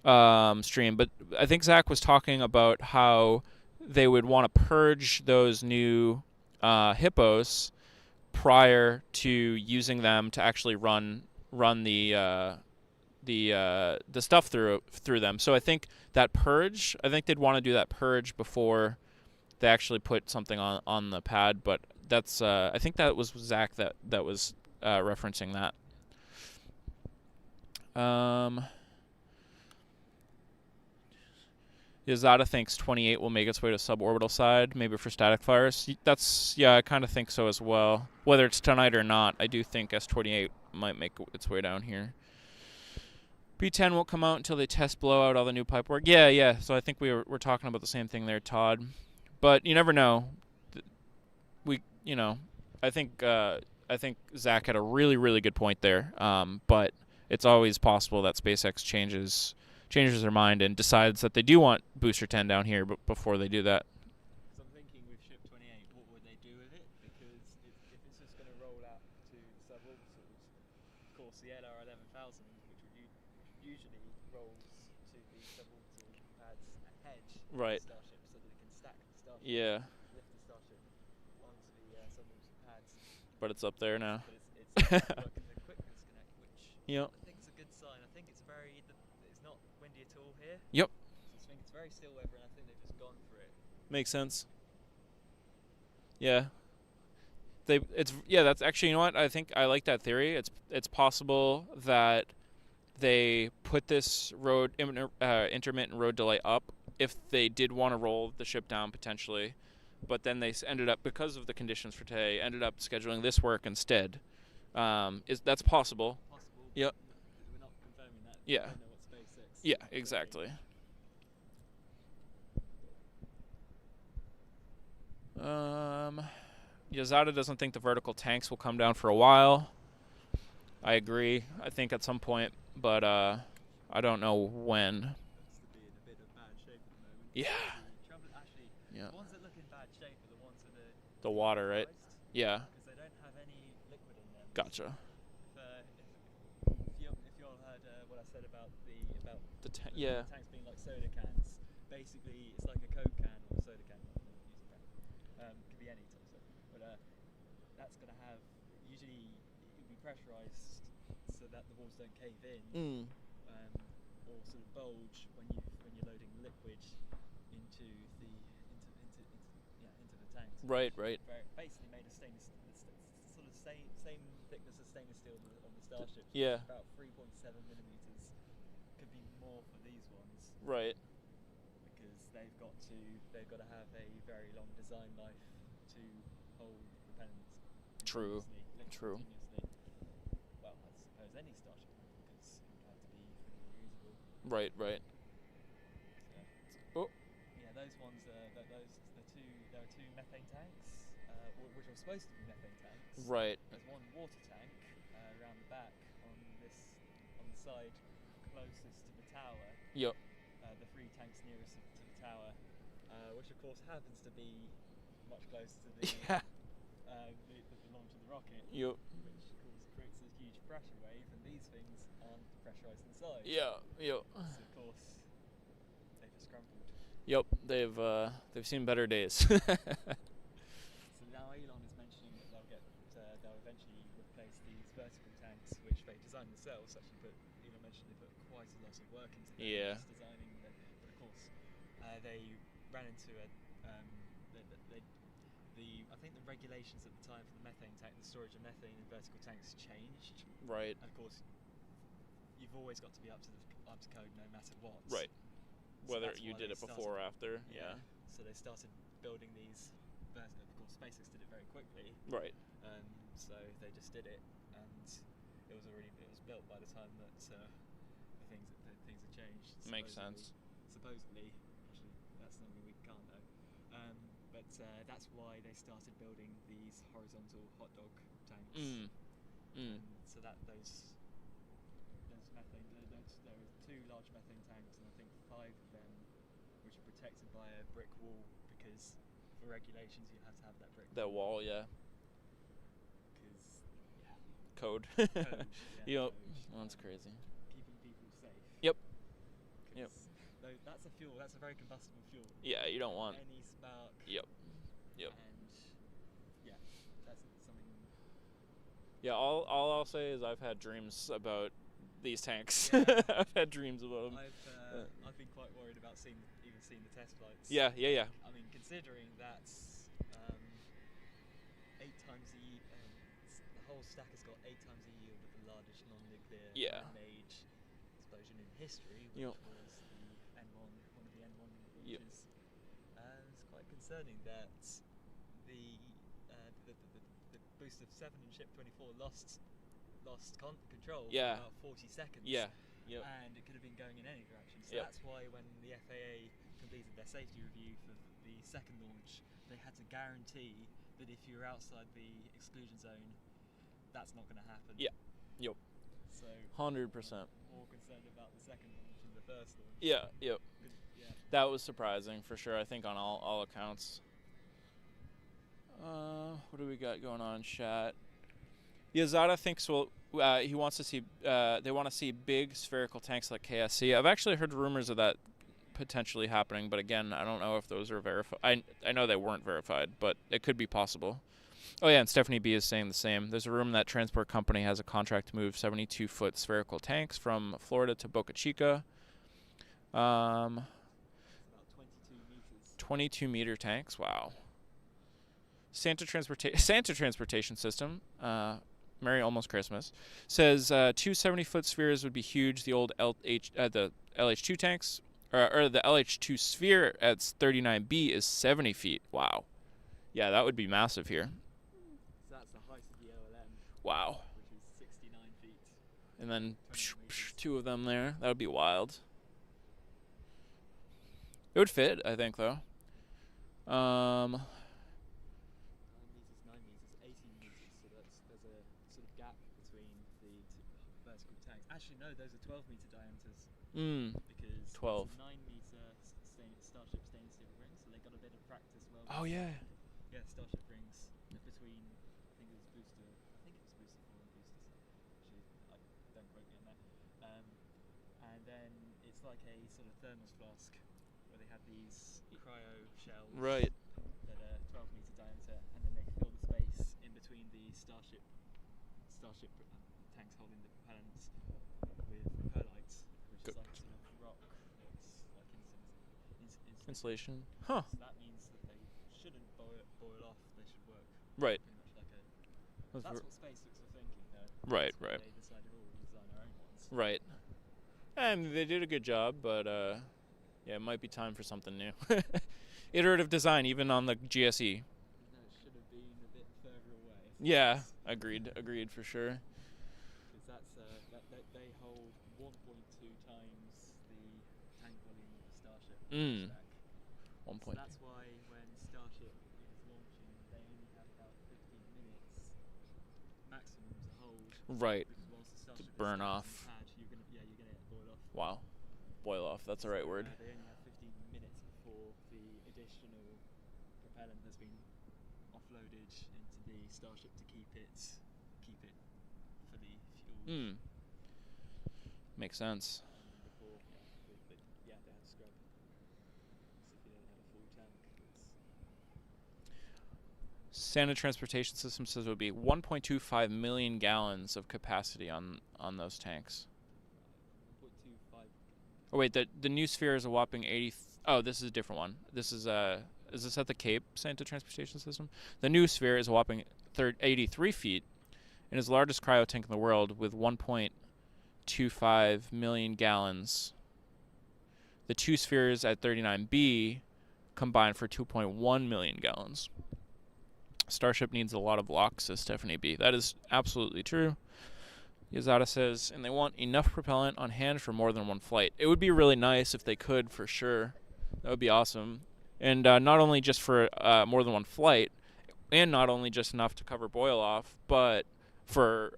stream, but I think Zach was talking about how they would want to purge those new hippos prior to using them to actually run the stuff through them. So I think they'd want to do that purge before they actually put something on the pad. But that's I think that was Zach that was referencing that. Yazada thinks 28 will make its way to suborbital side, maybe for static fires. I kind of think so as well. Whether it's tonight or not, I do think S28 might make its way down here. B10 won't come out until they test blow out all the new pipework. Yeah. So I think we're talking about the same thing there, Todd. But you never know. I think Zach had a really, really good point there. But it's always possible that SpaceX changes their mind and decides that they do want Booster 10 down here before they do that. So I'm thinking with Ship 28, what would they do with it? Because if it's just going to roll out to the suborbitals, of course the LR 11,000, which usually rolls to the suborbital pads ahead of the Starship so that it can stack the Starship. Yeah. Lift the Starship onto the suborbital pads. But it's up there now. But it's working the quick disconnect, which I think is a good sign. I think it's not windy at all here. Yep. So I think it's very still weather, and I think they've just gone for it. Makes sense. Yeah. That's actually, you know what? I think I like that theory. It's possible that they put this intermittent road delay up if they did want to roll the ship down potentially, but then they ended up, because of the conditions for today, ended up scheduling this work instead. That's possible. Yep. We're not confirming that. Yeah. We don't know what SpaceX. Yeah, exactly. Yazada doesn't think the vertical tanks will come down for a while. I agree. I think at some point, but I don't know when. Looks to be in a bit of bad shape at the moment. Yeah. The ones that look in bad shape are the ones that are the water, right? Yeah. Because they don't have any liquid in them. Gotcha. If you all heard what I said about the tanks being like soda cans, basically it's like a Coke can or a soda can. Could be any type of soda, but that's going to have, usually it will be pressurized so that the walls don't cave in, or sort of bulge when you're loading liquid into the tanks. Right. Basically made of stainless, sort of same thickness as stainless steel on the Starship. Yeah. About 3.7 millimeters. Could be more for these ones. Right. Because they've got to have a very long design life to hold propellants. True. Continuously. Well, I suppose any Starship, because it would have to be fully reusable. Right. So, yeah, those ones. There are two methane tanks, which are supposed to be methane tanks. Right. There's one water tank around the back on the side closest to the tower. Yep. The three tanks nearest to the tower, which of course happens to be much closer to the launch of the rocket. Yep. Which of course creates a huge pressure wave, and these things aren't pressurized inside. Yeah. Yep. So of course they've just crumpled. Yep. They've seen better days. So now Elon is mentioning that they'll themselves actually put, mentioned they put quite a lot of work into Yeah. just designing them. But of course, they ran into I think the regulations at the time for the methane tank, the storage of methane in vertical tanks changed. Right. And of course, you've always got to be up to code no matter what. Right. So Whether that's you why did they it before or after. Yeah. So they started building these. Of course, SpaceX did it very quickly. Right. So they just did it, and it was built by the time that things had changed. Makes sense. Supposedly, actually, that's something we can't know. But that's why they started building these horizontal hot dog tanks. So that those methane, there are 2 large methane tanks, and I think 5 of them, which are protected by a brick wall, because for regulations you have to have that brick. That wall, yeah. Because Code. code, Yep. code, That's crazy. keeping people safe. Yep. Yep. That's a fuel. That's a very combustible fuel. Yeah, you don't want. Any spark. Yep. Yep. And yeah, that's something. Yeah, all I'll say is I've had dreams about these tanks. Yeah. I've had dreams about them. I've been quite worried about seeing the test flights. Yeah. I mean, considering that's 8 times the the whole stack has got 8 times the yield of the largest non-nuclear man-made explosion in history, which was the N1, one of the N1 launches. It's quite concerning that the booster 7 and ship 24 lost control for about 40 seconds. Yeah. Yep. And it could have been going in any direction. So that's why when the FAA completed their safety review for the second launch, they had to guarantee that if you're outside the exclusion zone, that's not going to happen. Yeah. Yep. So 100%. More concerned about the second launch than the first launch. Yeah. Yep. Yeah. That was surprising for sure. I think on all accounts. What do we got going on, chat? Yazada thinks he wants to see. They want to see big spherical tanks like KSC. I've actually heard rumors of that potentially happening, but again, I don't know if those are verified. I know they weren't verified, but it could be possible. Oh yeah, and Stephanie B is saying the same. There's a rumor that Transport Company has a contract to move 72-foot spherical tanks from Florida to Boca Chica. About 22 meters. 22-meter tanks. Wow. Santa Transportation System. Merry almost Christmas. Says 2 70-foot spheres would be huge. The old the LH2 tanks, or the LH2 sphere at 39B is 70 feet. Wow. Yeah, that would be massive here. So that's the height of the OLM. Wow. Which is 69 feet. And then 2 of them there. That would be wild. It would fit, I think, though. 9 meters, 18 meters. So there's a sort of gap between the 2 vertical tanks. Actually, no, those are 12-meter diameters. Because 12. It's a 9-meter Starship stainless steel ring, so they got a bit of practice. Oh yeah. Yeah, Starship rings between. I think it was booster 4 and booster 6. Actually, don't quote me on that. And then it's like a sort of thermos flask where they have these cryo shells. Right. That are 12-meter diameter, and then they fill the space in between the Starship tanks holding the propellants with perlite, which is like a sort of rock that's like Insulation. Huh. So that means that they shouldn't boil off. They should work Right. pretty much like a. That's what SpaceX were thinking, though. Right. That's why Right. They decided, we'll design our own ones. Right. And they did a good job, but yeah, it might be time for something new. Iterative design, even on the GSE. No, it should have been a bit further away. Yeah, agreed for sure. Because they hold 1.2 times the tank volume of the Starship stack. 1 So point. that's why when Starship is launching, they only have about 15 minutes maximum to hold. Right. Because whilst the Starship burn is off. on pad, you're gonna get it boiled off. Wow. Boil off. That's the right word. They only have 15 minutes before the additional propellant has been offloaded into the Starship to keep it fully fueled. Makes sense. Before, they have to scrub. So if you don't have a full tank, Standard Transportation System says it would be 1.25 million gallons of capacity on those tanks. 1.25. Oh wait, the new Sphere is a whopping 80. Oh, this is a different one. This is this at the Cape Santa Transportation System? The new Sphere is a whopping 83 feet and is the largest cryo tank in the world with 1.25 million gallons. The two Spheres at 39B combined for 2.1 million gallons. Starship needs a lot of locks, says Stephanie B. That is absolutely true. Yazada says, and they want enough propellant on hand for more than one flight. It would be really nice if they could, for sure. That would be awesome. And not only just for more than one flight, and not only just enough to cover boil off, but for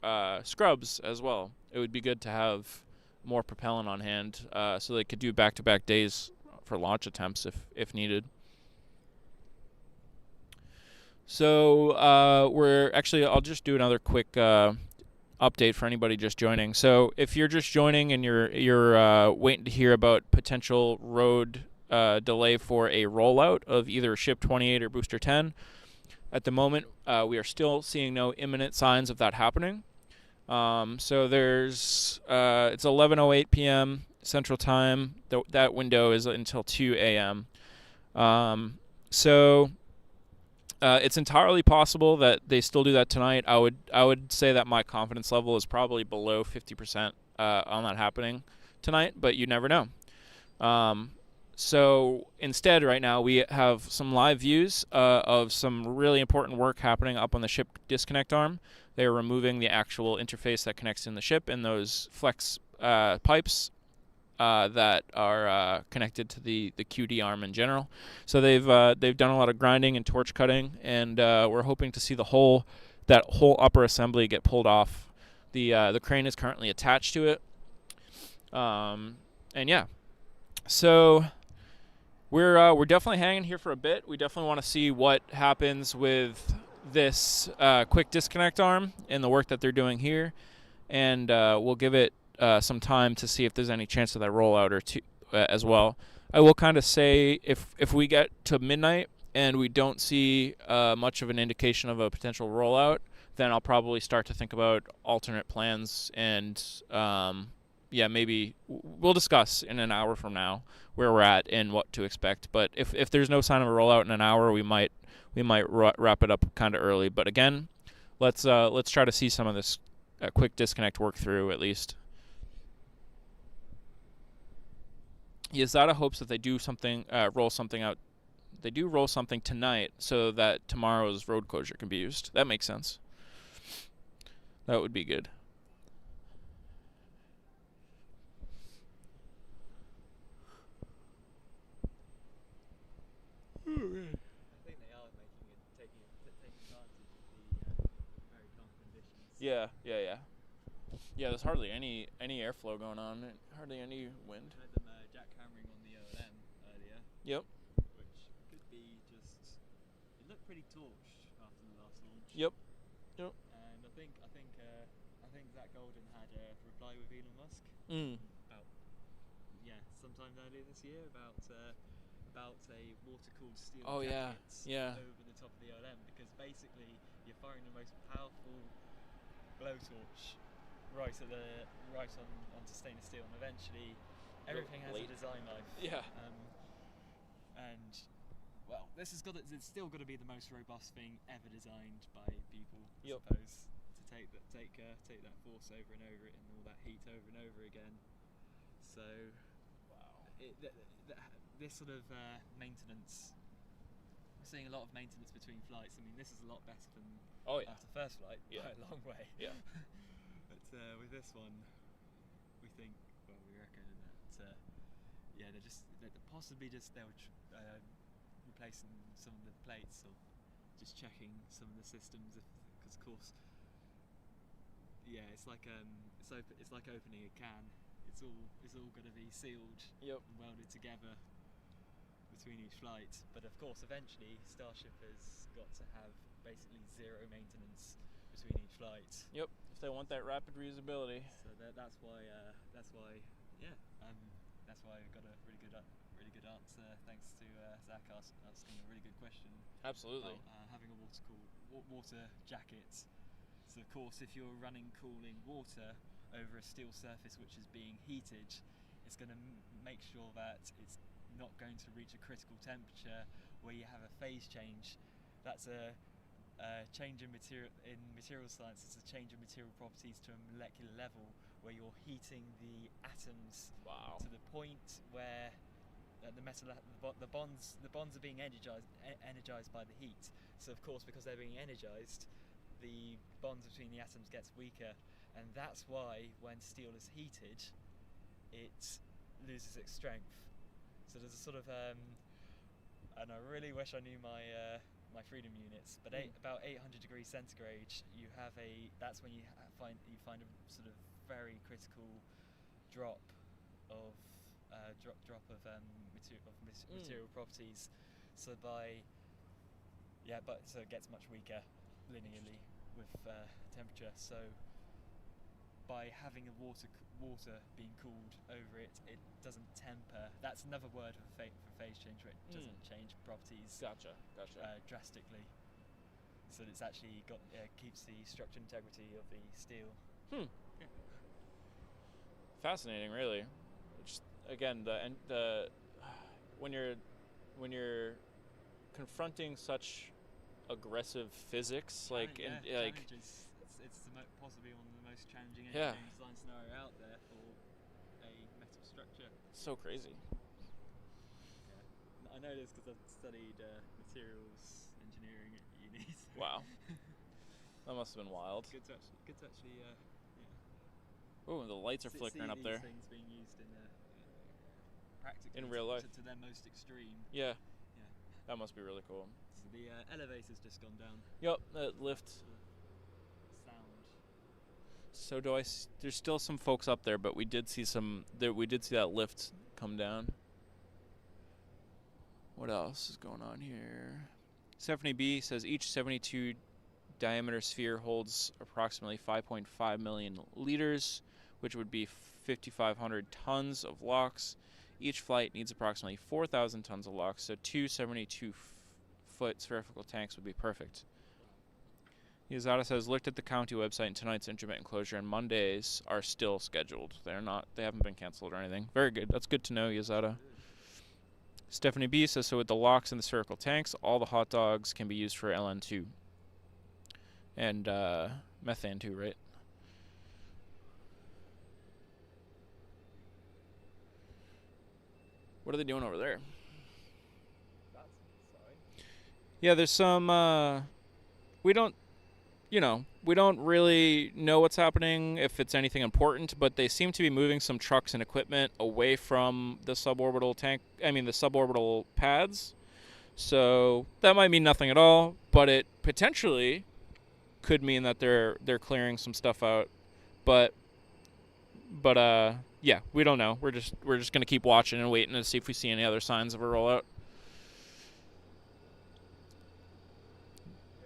scrubs as well. It would be good to have more propellant on hand so they could do back-to-back days for launch attempts if needed. So I'll just do another quick update for anybody just joining. So if you're just joining and you're waiting to hear about potential road delay for a rollout of either Ship 28 or Booster 10, at the moment we are still seeing no imminent signs of that happening. So there's it's 11:08 p.m. Central Time. That window is until 2 a.m. It's entirely possible that they still do that tonight. I would say that my confidence level is probably below 50% on that happening tonight, but you never know. So instead, right now, we have some live views of some really important work happening up on the ship disconnect arm. They are removing the actual interface that connects in the ship and those flex pipes that are connected to the QD arm in general. So they've done a lot of grinding and torch cutting, and we're hoping to see that whole upper assembly get pulled off. The crane is currently attached to it, and yeah. So we're definitely hanging here for a bit. We definitely want to see what happens with this quick disconnect arm and the work that they're doing here, and we'll give it some time to see if there's any chance of that rollout or as well. I will kind of say if we get to midnight and we don't see much of an indication of a potential rollout, then I'll probably start to think about alternate plans, and maybe we'll discuss in an hour from now where we're at and what to expect. But if there's no sign of a rollout in an hour, we might wrap it up kind of early. But again, let's try to see some of this quick disconnect work through at least. Yazada hopes that they do something, roll something out. They do roll something tonight so that tomorrow's road closure can be used. That makes sense. That would be good. I think they are taking advantage of the very calm conditions. Yeah. There's hardly any airflow going on. Hardly any wind. I heard them jackhammering on the OLM earlier. Yep. Which could be just. It looked pretty torched after the last launch. Yep. And I think Zach Golden had a reply with Elon Musk about sometime earlier this year about a water-cooled steel jacket over the top of the OLM, because basically you're firing the most powerful blowtorch right onto stainless steel, and eventually everything has a design life. Yeah. And well, it's still got to be the most robust thing ever designed by people, I suppose, to take that force over and over it and all that heat over and over again. So, this sort of maintenance, we're seeing a lot of maintenance between flights. I mean, this is a lot better than after first flight by a long way. Yeah. But with this one, we reckon that they'll replacing some of the plates or just checking some of the systems, because of course, it's like opening a can. It's all going to be sealed and welded together between each flight. But of course, eventually, Starship has got to have basically zero maintenance between each flight. Yep. If they want that rapid reusability. So that's why we've got a really really good answer. Thanks to Zach asking a really good question Absolutely. about having a water jacket. So of course, if you're running cooling water over a steel surface which is being heated, it's going to make sure that it's not going to reach a critical temperature where you have a phase change. That's a change in material science. It's a change in material properties to a molecular level where you're heating the atoms Wow. to the point where the bonds are being energized by the heat. So of course, because they're being energized, the bonds between the atoms gets weaker, and that's why when steel is heated, it loses its strength. So there's a sort of and I really wish I knew my freedom units, but about 800 degrees centigrade, that's when you find a sort of very critical drop of material properties. So so it gets much weaker linearly with temperature. So by having a water being cooled over it, it doesn't temper. That's another word for phase change, where it doesn't change properties. Gotcha. Drastically. So it's actually keeps the structural integrity of the steel. Fascinating, really. Just again, the when you're confronting such aggressive physics, challenges. It's possibly one of the most challenging engineering design scenario out there for a metal structure. So crazy. Yeah. I know this because I've studied materials engineering at uni. So Wow. That must have been wild. Good to actually Oh, the lights are flickering up there. Things being used in practically in real life to their most extreme. Yeah. That must be really cool. So the elevator's just gone down. Yep, that lift. Sound. So there's still some folks up there, but we did see that lift come down. What else is going on here? Stephanie B says each 72 diameter sphere holds approximately 5.5 million liters, which would be 5,500 tons of LOX. Each flight needs approximately 4,000 tons of LOX, so two 72-foot spherical tanks would be perfect. Yazada says, looked at the county website and tonight's intermittent closure and Mondays are still scheduled. They haven't been canceled or anything. Very good. That's good to know, Yazada. Stephanie B says, so with the LOX and the spherical tanks, all the hot dogs can be used for LN2. And methane too, right? What are they doing over there? Yeah, there's some we don't really know what's happening, if it's anything important, but they seem to be moving some trucks and equipment away from the suborbital pads. So that might mean nothing at all, but it potentially could mean that they're clearing some stuff out. But yeah, we don't know. We're just gonna keep watching and waiting to see if we see any other signs of a rollout.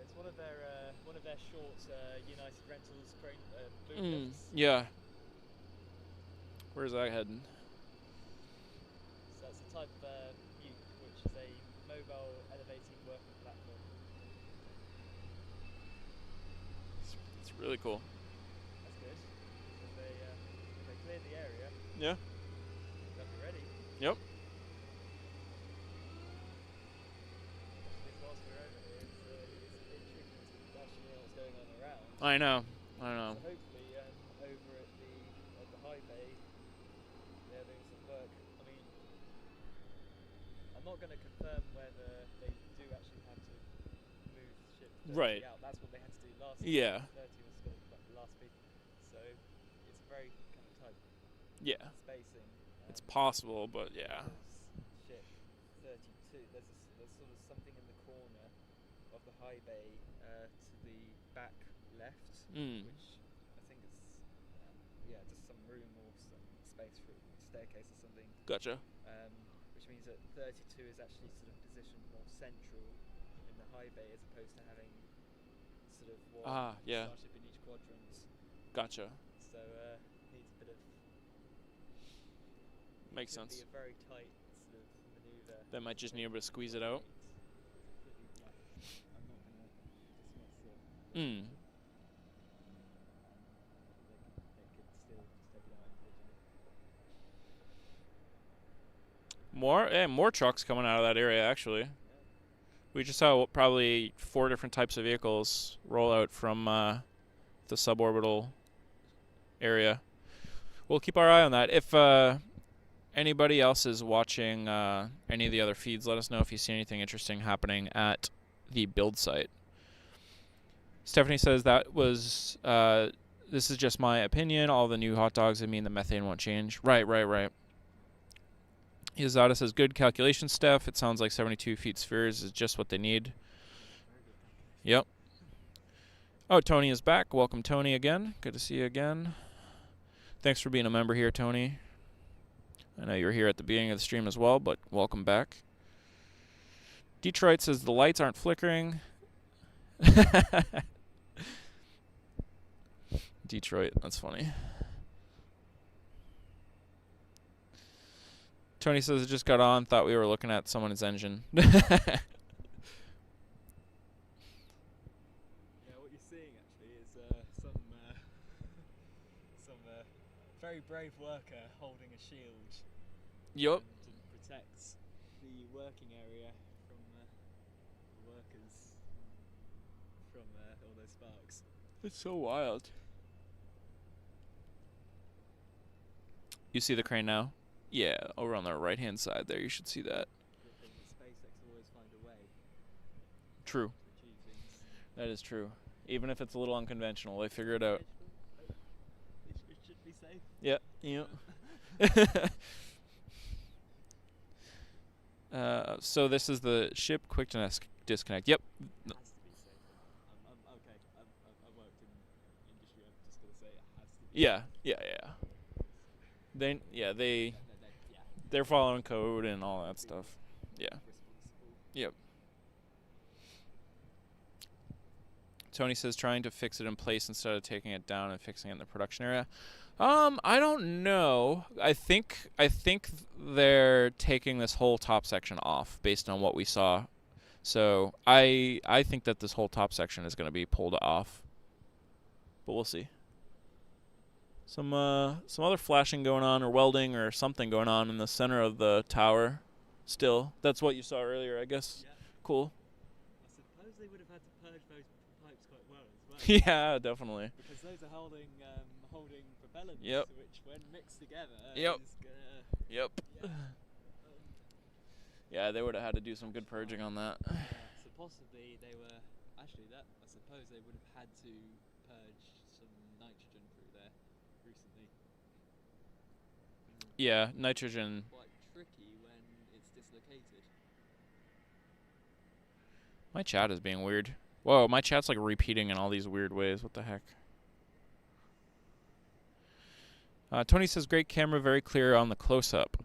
It's one of their short United Rentals crane boom lifts. Yeah. Where's that heading? So that's a type of Buke, which is a mobile elevating working platform. It's really cool. That's good. So they cleared the area. Yeah. They'll be ready. Yep. Whilst we're over here, it's a bit tricky to actually know what's going on around. I know. So hopefully, over at the high bay, they're doing some work. I mean, I'm not going to confirm whether they do actually have to move ship 30 out. That's what they had to do last time. Yeah. 30 was the last big. So it's a very kind of tight spacing. It's possible, but yeah. Ship 32. There's sort of something in the corner of the high bay to the back left, which I think is just some room or some space for a staircase or something. Gotcha. Which means that 32 is actually sort of positioned more central in the high bay as opposed to having sort of one Starship in each quadrant. Gotcha. So needs a bit of makes sense. Be a very tight sort of That might just need a bit to squeeze it out. I'm not going to dismiss it. Mm. They could still just take it out individually. More trucks coming out of that area, actually. Yeah. We just saw probably 4 different types of vehicles roll out from the suborbital area. We'll keep our eye on that. If anybody else is watching any of the other feeds, let us know if you see anything interesting happening at the build site. Stephanie says that was this is just my opinion. All the new hot dogs, I mean the methane won't change. Right. Yazada says good calculation, Steph. It sounds like 72 feet spheres is just what they need. Very good calculation. Yep. Oh, Tony is back. Welcome, Tony, again. Good to see you again. Thanks for being a member here, Tony. I know you were here at the beginning of the stream as well, but welcome back. Detroit says the lights aren't flickering. Detroit, that's funny. Tony says it just got on, thought we were looking at someone's engine. Yeah, what you're seeing actually is some very brave worker holding a shield. Yup. To protect the working area from the workers from all those sparks. It's so wild. You see the crane now? Yeah, over on the right-hand side there, you should see that. The thing is, SpaceX always find a way True. to achieve things. That is true. Even if it's a little unconventional, they figure it out. It should be safe. Yeah. So this is the ship quick disconnect. Yep. Has to be safe. Okay. I've worked in industry. I'm just gonna say it has to be. Yeah. They're following code and all that stuff. Yeah. Responsible. Yep. Tony says trying to fix it in place instead of taking it down and fixing it in the production area. I don't know. I think they're taking this whole top section off based on what we saw. So I think that this whole top section is going to be pulled off. But we'll see. Some other flashing going on, or welding, or something going on in the center of the tower. Still, that's what you saw earlier, I guess. Yeah. Cool. I suppose they would have had to purge those pipes quite well as well. Yeah, definitely. Because those are holding propellants, Yep. which when mixed together Yep. is gonna. Yep. Yeah. Yeah, they would have had to do some good purging on that. So possibly they were actually that. I suppose they would have had to purge some nitrogen through there recently. Yeah, nitrogen. Quite tricky when it's dislocated. My chat is being weird. Whoa, my chat's like repeating in all these weird ways. What the heck? Tony says, great camera, very clear on the close-up.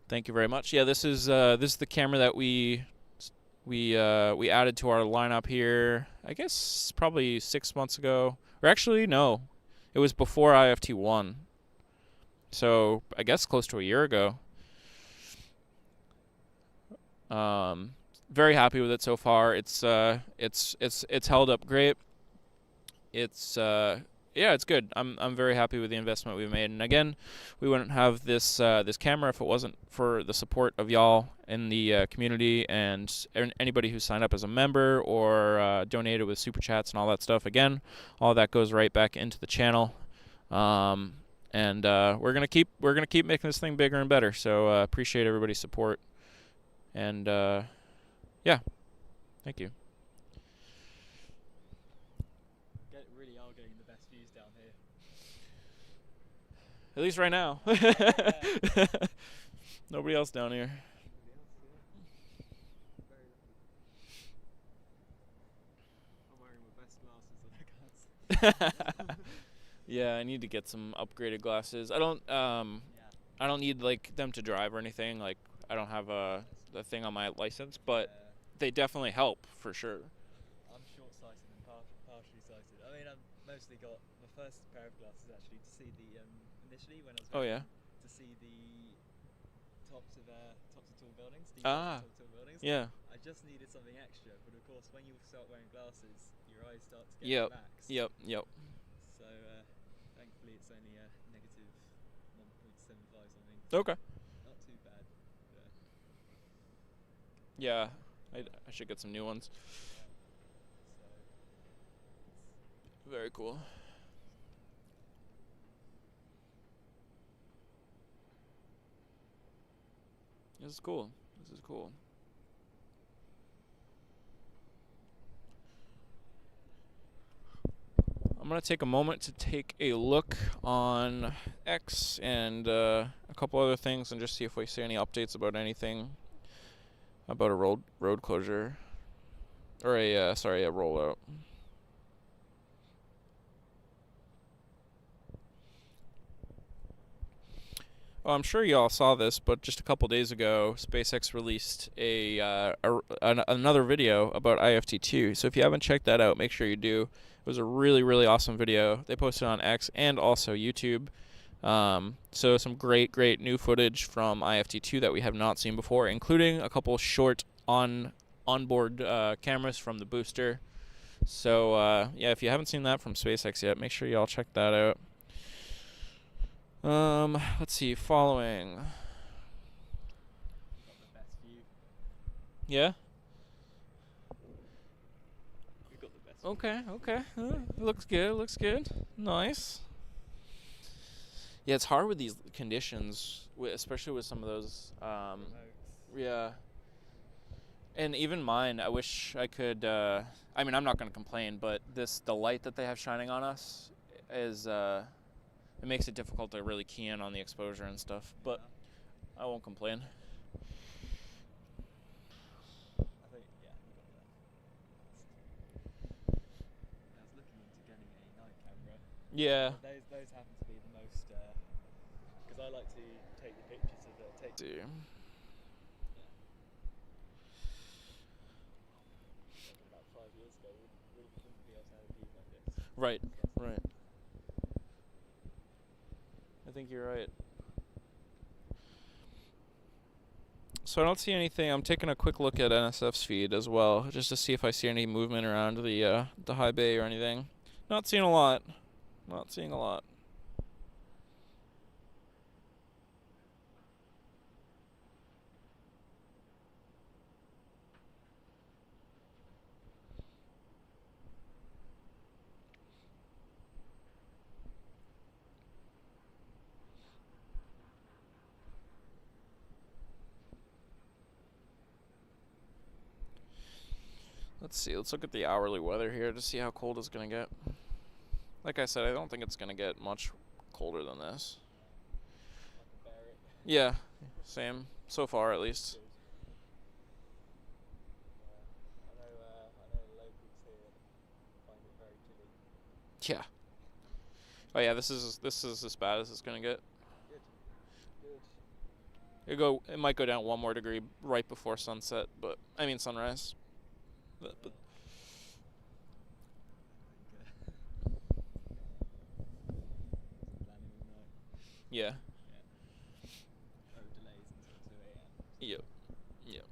Thank you very much. Yeah, this is the camera that we added to our lineup here. I guess probably 6 months ago, or actually no, it was before IFT1. So I guess close to a year ago. Very happy with it so far. It's held up great. Yeah, it's good. I'm very happy with the investment we've made. And again, we wouldn't have this camera if it wasn't for the support of y'all in the community and anybody who signed up as a member or donated with super chats and all that stuff. Again, all that goes right back into the channel. And we're gonna keep making this thing bigger and better. So appreciate everybody's support. And yeah, thank you. Really are getting the best views down here. At least right now. Yeah. Nobody else down here. Very lucky. I'm wearing my best glasses on the cards. Yeah, I need to get some upgraded glasses. I don't need like them to drive or anything. Like I don't have the thing on my license, but they definitely help for sure. I'm short-sighted and partially sighted. I mean, I've mostly got my first pair of glasses actually to see the initially when I was Oh yeah. to see the tops of tall buildings, deep Ah, tall buildings. yeah. I just needed something extra, but of course, when you start wearing glasses, your eyes start to get Yep. relaxed. Yep. So thankfully, it's only a negative 1.75 something. Okay. Not too bad. Yeah, I should get some new ones. Yeah. So Very cool. This is cool. This is cool. I'm going to take a moment to take a look on X and a couple other things and just see if we see any updates about anything about a road closure or a rollout. Well, I'm sure y'all saw this, but just a couple days ago, SpaceX released another video about IFT2. So if you haven't checked that out, make sure you do. It was a really, really awesome video. They posted on X and also YouTube. So some great new footage from IFT2 that we have not seen before, including a couple short onboard cameras from the booster. So yeah, if you haven't seen that from SpaceX yet, make sure y'all check that out. Let's see. Following. got the best view. Yeah. We've got the best. Okay. Looks good. Nice. Yeah, it's hard with these conditions, especially with some of those. Remotes. Yeah. And even mine, I wish I could. I mean, I'm not going to complain, but the light that they have shining on us is. It makes it difficult to really key in on the exposure and stuff, but I won't complain. I think, yeah, we got that. I was looking into getting a night camera. Yeah. Those happen to be the most, because I like to take the pictures of it. Yeah. About 5 years ago, we wouldn't be able to have a view like this. Right. I think you're right. So I don't see anything. I'm taking a quick look at NSF's feed as well, just to see if I see any movement around the high bay or anything. Not seeing a lot. Let's see. Let's look at the hourly weather here to see how cold it's going to get. Like I said, I don't think it's going to get much colder than this. I can bear it. Yeah, same. So far, at least. I know locals here find it very chilly. Yeah. Oh yeah, this is as bad as it's going to get. Good. It might go down 1 more degree right before sunset, but I mean sunrise. But yeah. No delays until 2 a.m. Yep.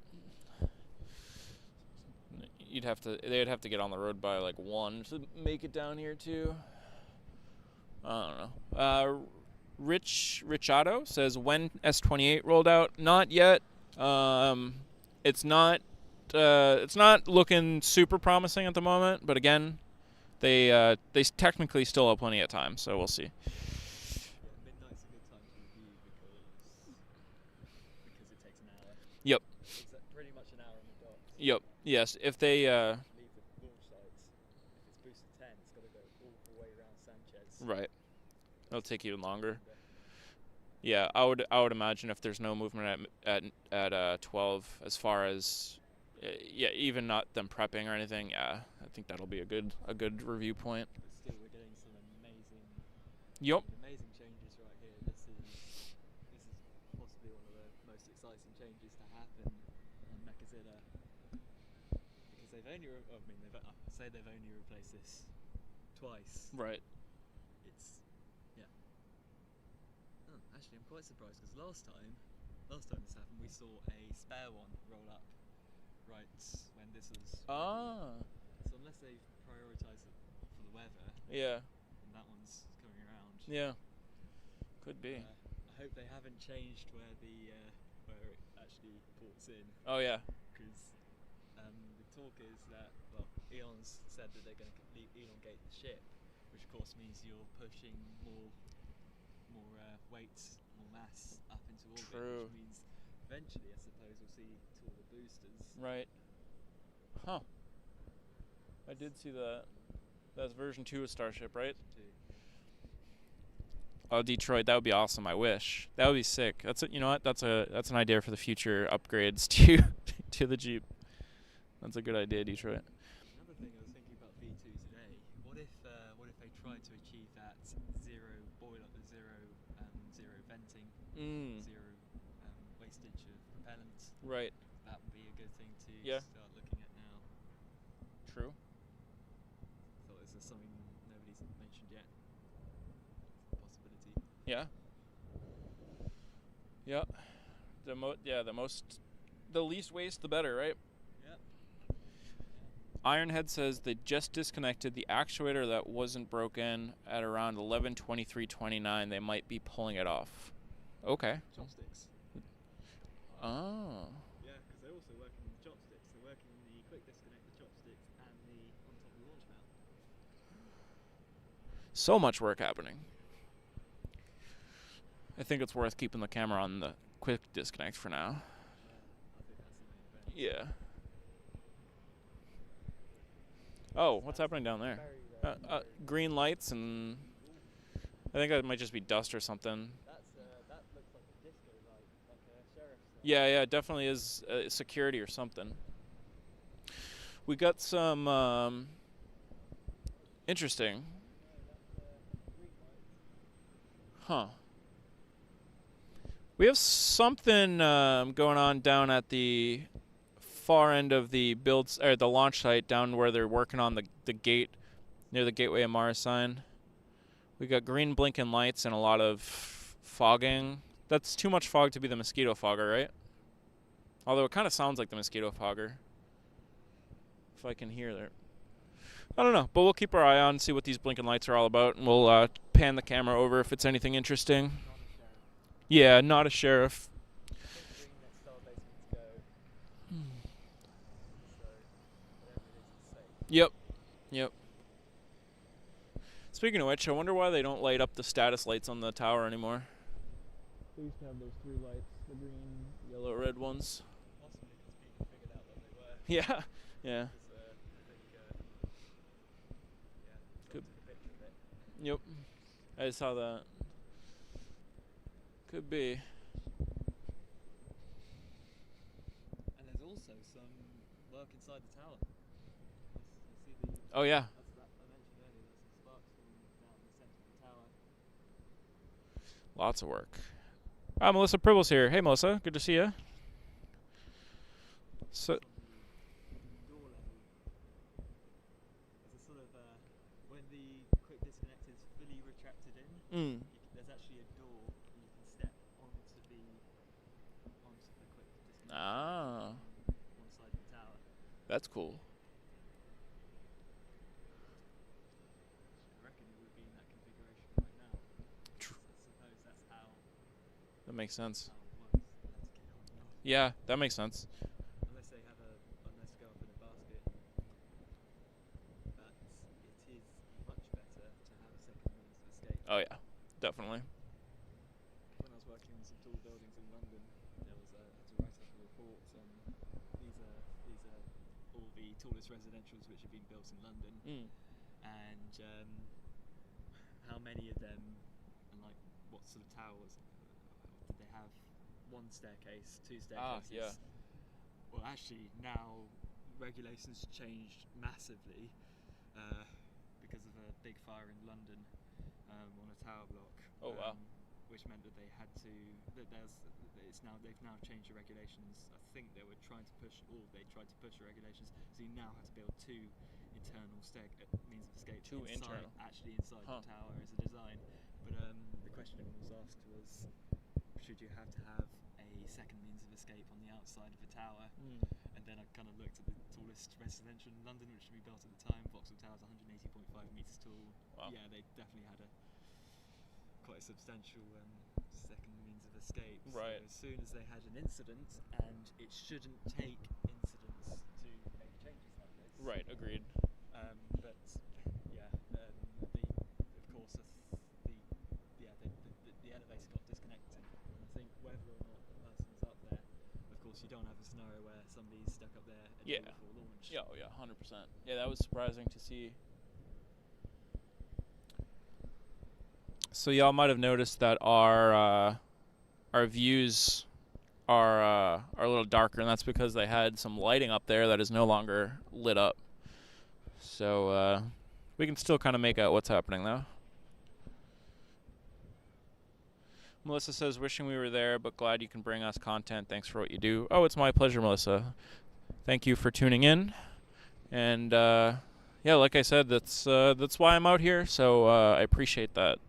They'd have to get on the road by like 1 to make it down here too. I don't know. Richado says, when S28 rolled out? Not yet. It's not looking super promising at the moment, but again, they technically still have plenty of time, so we'll see. Yeah, midnight's a good time to review because it takes an hour. Yep. It's pretty much an hour on the dot. Yep. Yes. If they leave the launch sites, if it's boosted 10, it's got to go all the way around Sanchez. right, it'll take even longer. Yeah, I would imagine if there's no movement at 12, as far as even not them prepping or anything. Yeah, I think that'll be a good review point. But still, we're getting some amazing changes right here. This is possibly one of the most exciting changes to happen on Mechazilla, because they've only replaced this twice. Right. Actually, I'm quite surprised, because last time last time this happened, we saw a spare one roll up right when this was ready. Ah. So unless they've prioritised it for the weather, Yeah. and that one's coming around. Yeah. Could be. I hope they haven't changed where where it actually ports in. Oh yeah. Because the talk is that, well, Elon's said that they're going to elongate the ship, which of course means you're pushing more weight, more mass up into orbit. True. Which means eventually, I suppose, we'll see taller boosters. Right. Huh. I did see that. That's version 2 of Starship, right? Oh, Detroit, that would be awesome. I wish. That would be sick. That's you know what? That's an idea for the future upgrades to to the Jeep. That's a good idea, Detroit. Another thing I was thinking about V2 today. What if they tried to achieve that zero venting, zero wastage of propellant? Right. That would be a good thing to Yeah. start looking at now. True. Thought this is something nobody's mentioned yet. It's a possibility. Yeah. Yeah. The least waste, the better, right? Yep. Ironhead says they just disconnected the actuator that wasn't broken at around 11:23:29. They might be pulling it off. Okay. Chopsticks. Oh. Yeah, because they're also working on the chopsticks. They're working on the quick disconnect, the chopsticks, and the on top of the launch mount. So much work happening. I think it's worth keeping the camera on the quick disconnect for now. I think that's the main event. Yeah. Oh, what's happening down there? Green lights, and I think that might just be dust or something. That looks like a disco light, like a sheriff's light. Yeah, it definitely is security or something. We got some interesting. Huh. We have something going on down at the far end of the the launch site, down where they're working on the gate near the Gateway of Mars sign. We got green blinking lights and a lot of fogging. That's too much fog to be the mosquito fogger, right? Although it kind of sounds like the mosquito fogger. If I can hear that. I don't know, but we'll keep our eye on and see what these blinking lights are all about, and we'll pan the camera over if it's anything interesting. Yeah, not a sheriff. Considering that Starbase means go. So whatever it is, it's safe. Yep. Speaking of which, I wonder why they don't light up the status lights on the tower anymore. They used to have those 3 lights, the green, yellow, red ones. Possibly because people figured out what they were. Yeah. Took a picture of it. Yep. I saw that. Could be. And there's also some work inside the tower. You see the. Oh yeah. That's that I mentioned earlier. There's some sparks falling down the centre of the tower. Lots of work. Melissa Pribble's here. Hey Melissa, good to see you. So. On the door level, there's a sort of when the quick disconnect is fully retracted in. There's actually a door you can step onto the quick disconnect. Ah. One side of the tower. That's cool. I reckon it would be in that configuration right now. True. I suppose that's how That makes sense. it works. Let's get on. Yeah, that makes sense. Unless they have unless go up in a basket. But it is much better to have a second means of escape. Oh yeah, definitely. When I was working on some tall buildings in London, there was I had to write up a report on these are all the tallest residentials which have been built in London, and how many of them, and like what sort of towers did they have? 1 staircase, 2 staircases. Yeah. Well, actually now regulations changed massively because of a big fire in London on a tower block. Oh wow. Which meant that they had to they've now changed the regulations. I think they were trying to push the regulations, so you now have to build 2 internal means of escape. 2 internal. Actually inside the tower as a design. But the question was asked was, should you have to have a second means of escape on the outside of a tower. And then I kind of looked at the tallest residential in London, which had been built at the time. Vauxhall Tower is 180.5 metres tall. Wow. Yeah, they definitely had quite a substantial second means of escape. Right. So as soon as they had an incident, and it shouldn't take incidents to make changes like this. Right. Agreed. But yeah, of course, the elevator got disconnected. And I think whether or not the person was up there, of course, you don't have a scenario where somebody's stuck up there a day before launch. Yeah. Yeah. 100%. Yeah, that was surprising to see. So y'all might have noticed that our views are a little darker, and that's because they had some lighting up there that is no longer lit up. So we can still kind of make out what's happening though. Melissa says, wishing we were there, but glad you can bring us content. Thanks for what you do. Oh, it's my pleasure, Melissa. Thank you for tuning in. And yeah, like I said, that's why I'm out here. So I appreciate that.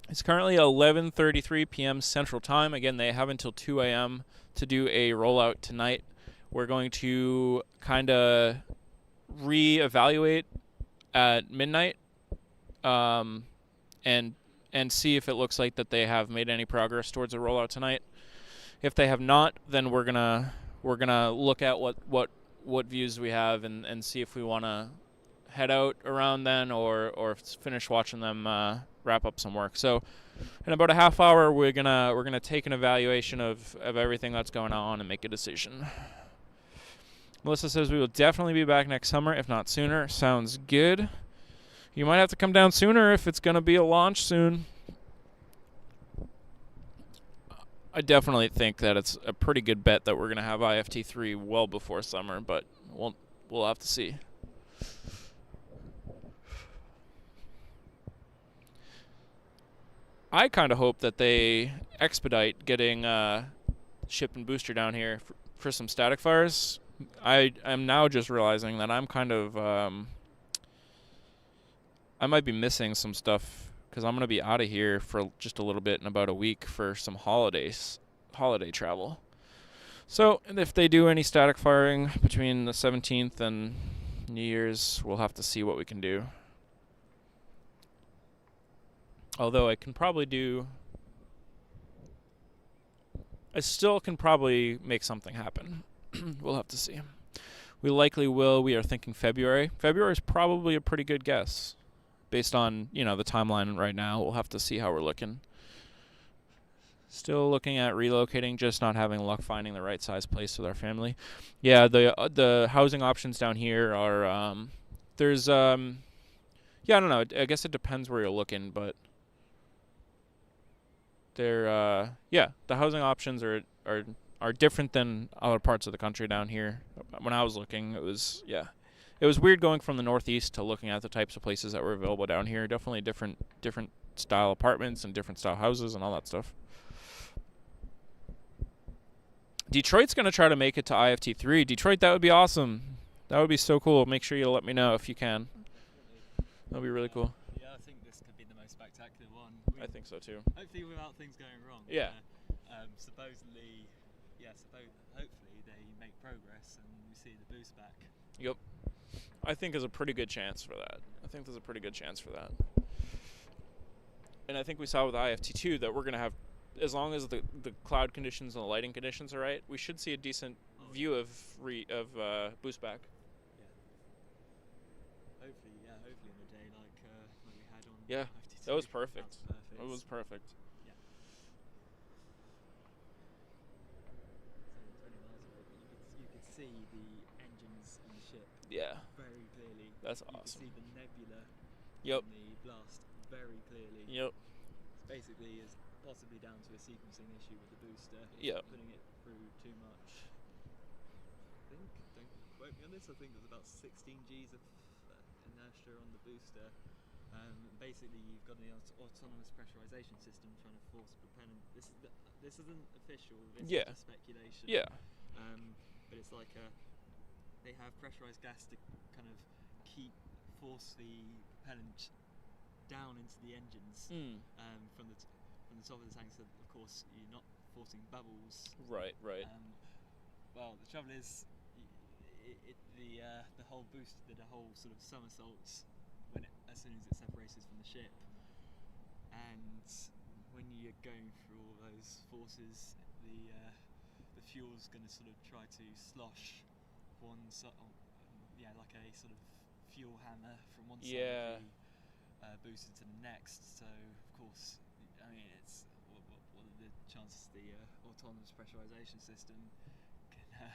It's currently 11:33 p.m. Central Time. Again, they have until 2 a.m. to do a rollout tonight. We're going to kind of reevaluate at midnight, and see if it looks like that they have made any progress towards a rollout tonight. If they have not, then we're gonna look at what views we have and see if we want to head out around then or finish watching them wrap up some work. So in about a half hour, we're gonna take an evaluation of everything that's going on and make a decision. Melissa says we will definitely be back next summer, if not sooner. Sounds good. You might have to come down sooner if it's gonna be a launch soon. I definitely think that it's a pretty good bet that we're gonna have IFT3 well before summer, but we'll have to see. I kind of hope that they expedite getting ship and booster down here for some static fires. I am now just realizing that I'm kind of I might be missing some stuff because I'm going to be out of here for just a little bit in about a week for some holiday travel. So if they do any static firing between the 17th and New Year's, we'll have to see what we can do. Although I still can probably make something happen. We'll have to see. We likely will. We are thinking February. February is probably a pretty good guess based on, the timeline right now. We'll have to see how we're looking. Still looking at relocating, just not having luck finding the right size place with our family. Yeah, the housing options down here are there's I don't know. I guess it depends where you're looking, but they're the housing options are different than other parts of the country down here. When I was looking, it was weird going from the Northeast to looking at the types of places that were available down here. Definitely different style apartments and different style houses and all that stuff. Detroit's going to try to make it to IFT3. Detroit, that would be awesome. That would be so cool. Make sure you let me know if you can. That would be really cool. Yeah, I think this could be the most spectacular one. I think so too. Hopefully without things going wrong. Yeah. Hopefully they make progress and we see the boost back. Yep. I think there's a pretty good chance for that. And I think we saw with IFT2 that we're going to have, as long as the cloud conditions and the lighting conditions are right, we should see a decent view of boost back. Hopefully in a day like we had on IFT2. That was perfect. It was perfect. Yeah. So 20 miles away, but you could see the engines on the ship. Yeah. Very clearly. That's awesome. awesome. You could see the nebula. Yep. In the blast very clearly. Yep. It's basically is possibly down to a sequencing issue with the booster. Yep. Putting it through too much. Don't quote me on this. I think there's about 16 Gs of inertia on the booster. Basically, you've got an autonomous pressurization system trying to force propellant. This isn't official. This is just speculation. Yeah. But it's like they have pressurized gas to kind of force the propellant down into the engines Mm. from the top of the tank. So of course you're not forcing bubbles. Right. Well, the trouble is, the whole boost did a whole sort of somersault as soon as it separated from the ship, and when you're going through all those forces, the fuel's going to sort of try to slosh like a sort of fuel hammer from one side of the booster to the next. So of course, I mean, it's what are the chances the autonomous pressurization system can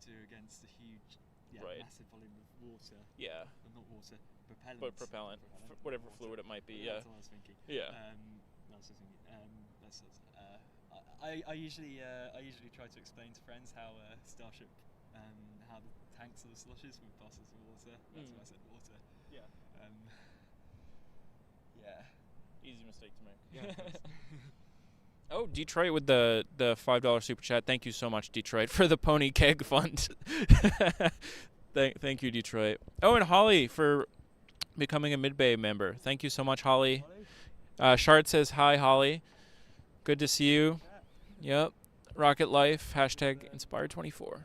do against a huge, massive volume of water? Yeah. Well, not water, propellant. But propellant, whatever water. fluid it might be. That's Yeah. what I was thinking. Yeah. I usually try to explain to friends how Starship, how the tank sort of sloshes with bosses of water. That's why I said water. Yeah. Yeah. Easy mistake to make. Yeah. Oh, Detroit with the $5 super chat. Thank you so much, Detroit, for the Pony Keg Fund. Thank you, Detroit. Oh, and Holly for becoming a Mid-Bay member. Thank you so much, Holly. Shard says hi, Holly. Good to see you. Yep. Rocket Life. Hashtag Inspire24.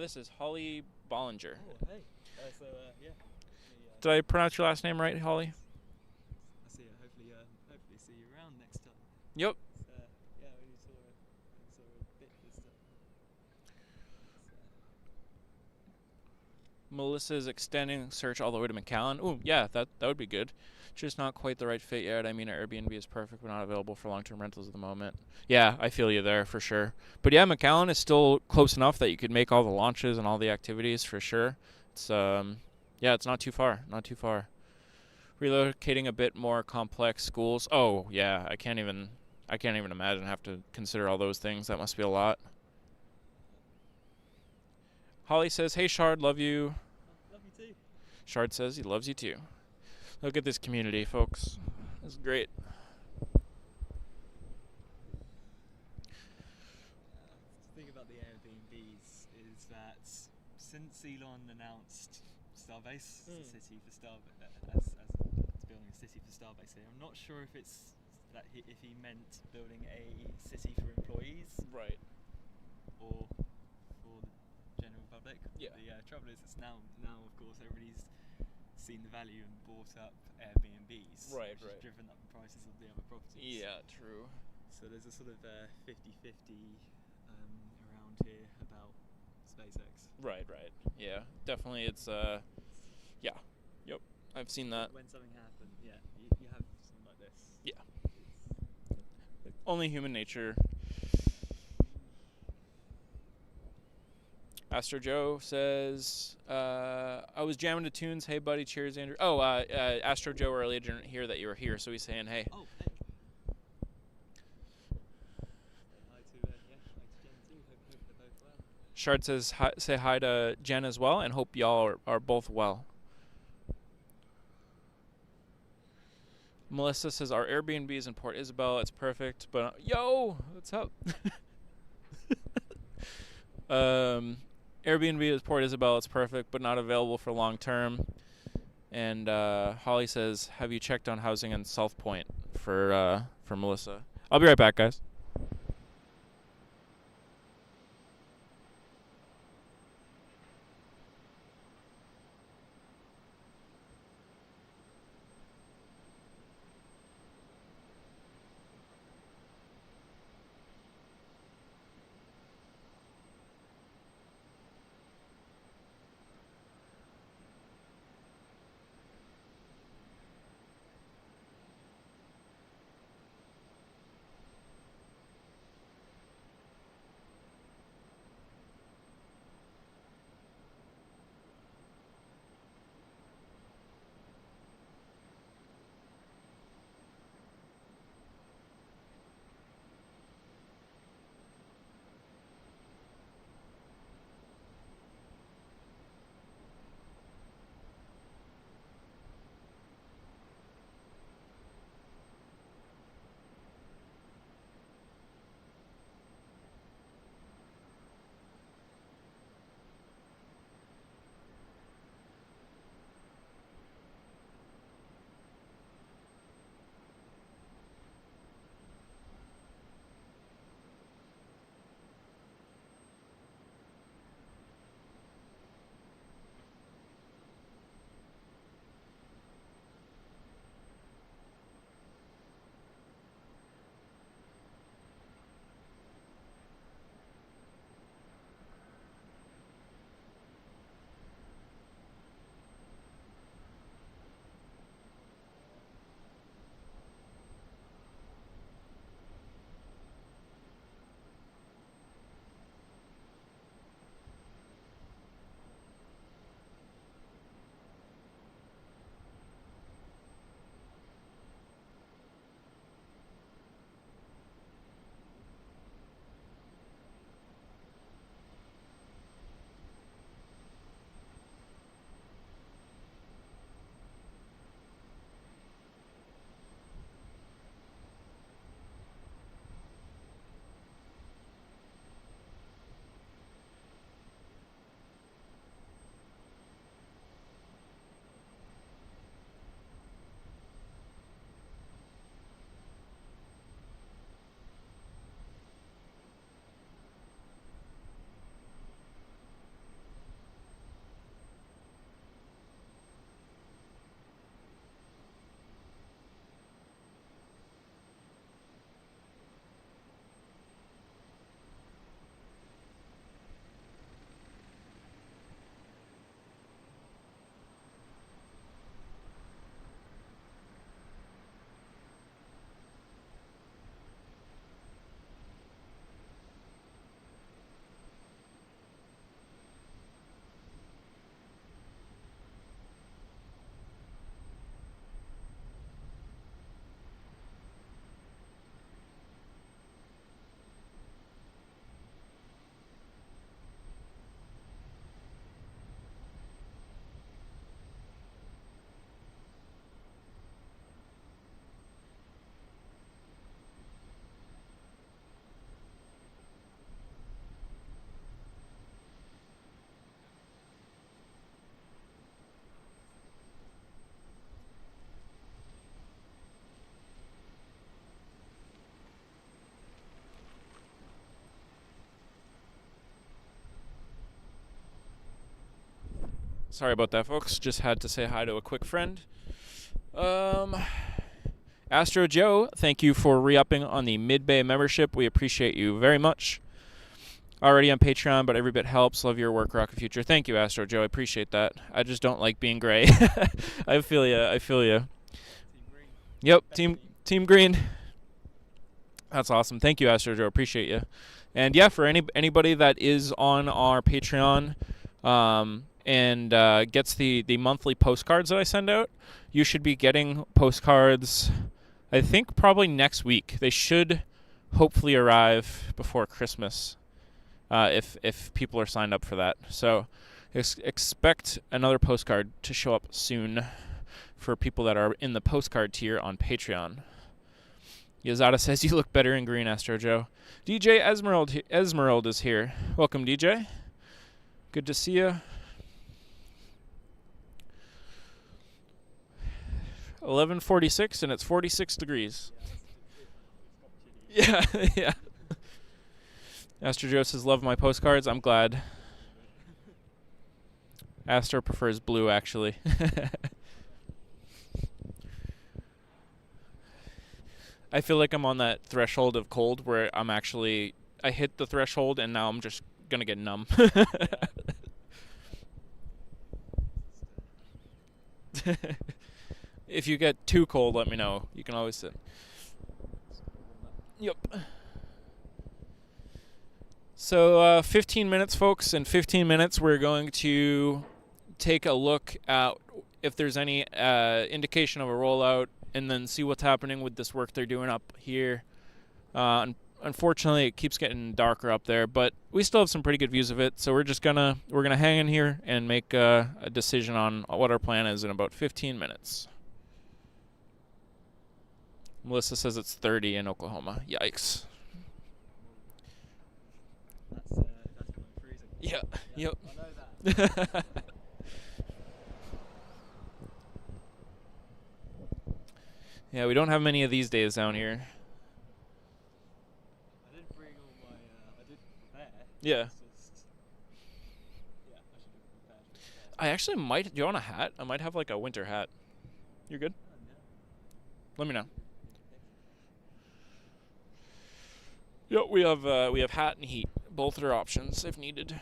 This is Holly Bollinger. Oh, hey. Did I pronounce your last name right, Holly? I see. Hopefully see you around next time. Yep. We saw a bit this time. Melissa's extending search all the way to McAllen. Ooh, yeah, that would be good. Just not quite the right fit yet. I mean, Airbnb is perfect, but not available for long-term rentals at the moment. Yeah, I feel you there for sure. But yeah, McAllen is still close enough that you could make all the launches and all the activities for sure. It's it's not too far. Not too far. Relocating a bit more complex schools. Oh yeah, I can't even imagine have to consider all those things. That must be a lot. Holly says, "Hey Shard, love you." Love you too. Shard says he loves you too. Look at this community, folks. It's great. The thing about the Airbnbs is that since Elon announced Starbase as a city for as building a city for Starbase here, I'm not sure if it's that if he meant building a city for employees, Right. or for the general public. Yeah. The trouble is, it's now of course everybody's seen the value and bought up Airbnbs, Right. which has driven up the prices of the other properties. Yeah, true. So there's a sort of 50-50 around here about SpaceX. Right. Yeah, definitely. It's yeah, yep. I've seen that. When something happened, you have something like this. Yeah. Only human nature. Astro Joe says, I was jamming to tunes. Hey, buddy. Cheers, Andrew. Oh, Astro Joe earlier didn't hear that you were here, so he's saying, hey. Oh, hey. Hi to Jen too. Hope they're both well. Shard says, say hi to Jen as well, and hope y'all are both well. Melissa says, our Airbnb is in Port Isabel. It's perfect, but yo, what's up? Airbnb is Port Isabel. It's perfect, but not available for long term. And Holly says, have you checked on housing in South Point for Melissa? I'll be right back, guys. Sorry about that, folks. Just had to say hi to a quick friend. Astro Joe, thank you for re-upping on the Mid-Bay membership. We appreciate you very much. Already on Patreon, but every bit helps. Love your work, Rocket Future. Thank you, Astro Joe. I appreciate that. I just don't like being gray. I feel ya. I feel ya. Team Green. Yep, Team Green. That's awesome. Thank you, Astro Joe. Appreciate you. And yeah, for anybody that is on our Patreon and gets the monthly postcards that I send out, you should be getting postcards, I think, probably next week. They should hopefully arrive before Christmas if people are signed up for that. So expect another postcard to show up soon for people that are in the postcard tier on Patreon. Yazada says you look better in green, Astro Joe. DJ Esmerald is here. Welcome, DJ. Good to see you. 11:46 and it's 46 degrees. Yeah, yeah. Astro Joe says love my postcards. I'm glad. Astro prefers blue, actually. I feel like I'm on that threshold of cold where I hit the threshold and now I'm just gonna get numb. If you get too cold, let me know. You can always sit. Yep. So 15 minutes, folks. In 15 minutes, we're going to take a look at if there's any indication of a rollout, and then see what's happening with this work they're doing up here. Unfortunately, it keeps getting darker up there, but we still have some pretty good views of it. So we're gonna hang in here and make a decision on what our plan is in about 15 minutes. Melissa says it's 30 in Oklahoma. Yikes. That's below freezing. Yeah. Yep. I know that. Yeah, we don't have many of these days down here. I didn't bring all my. I did prepare. Yeah. It's just, yeah, I should have prepared. I actually might. Do you want a hat? I might have like a winter hat. You're good? Oh, no. Let me know. Yep, we have hat and heat. Both are options if needed.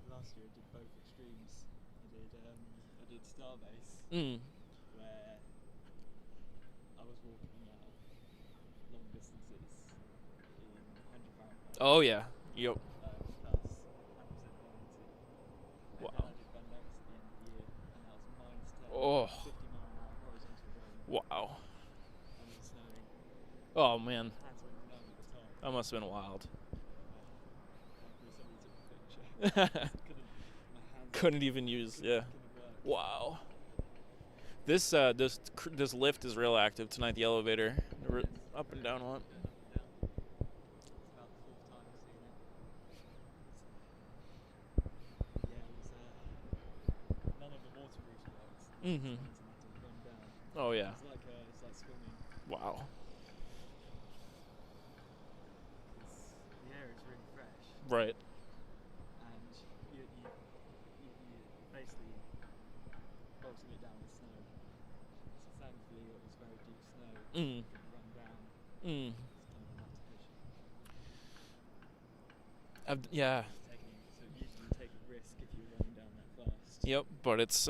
Last year I did both extremes. I did Starbase, where I was walking long distances in 100 Fahrenheit. Oh yeah. Yep. Plus 100% humidity. Wow. And then I did Bendex at the end of the year, and that was -10, Oh. 50-mile-an-hour horizontal wind, Wow. and it was snowing. Oh man, My hands went numb at the time. that must have been wild. Luckily somebody took a picture. My hands Couldn't even use. Yeah. couldn't work. Wow. This lift is real active tonight. The elevator, up and down one. It's about the 4th time I've seen it. Yeah, it was none of the waterproof lights. Mhm. Gone down. Oh yeah. It's like swimming. Wow. The air is really fresh, Right. and you basically bolting it down with snow. So thankfully it was very deep snow. Mm. It could run down. Mm. It's kind of an artificial. Yeah. So usually you take a risk if you're running down that fast. Yep. But it's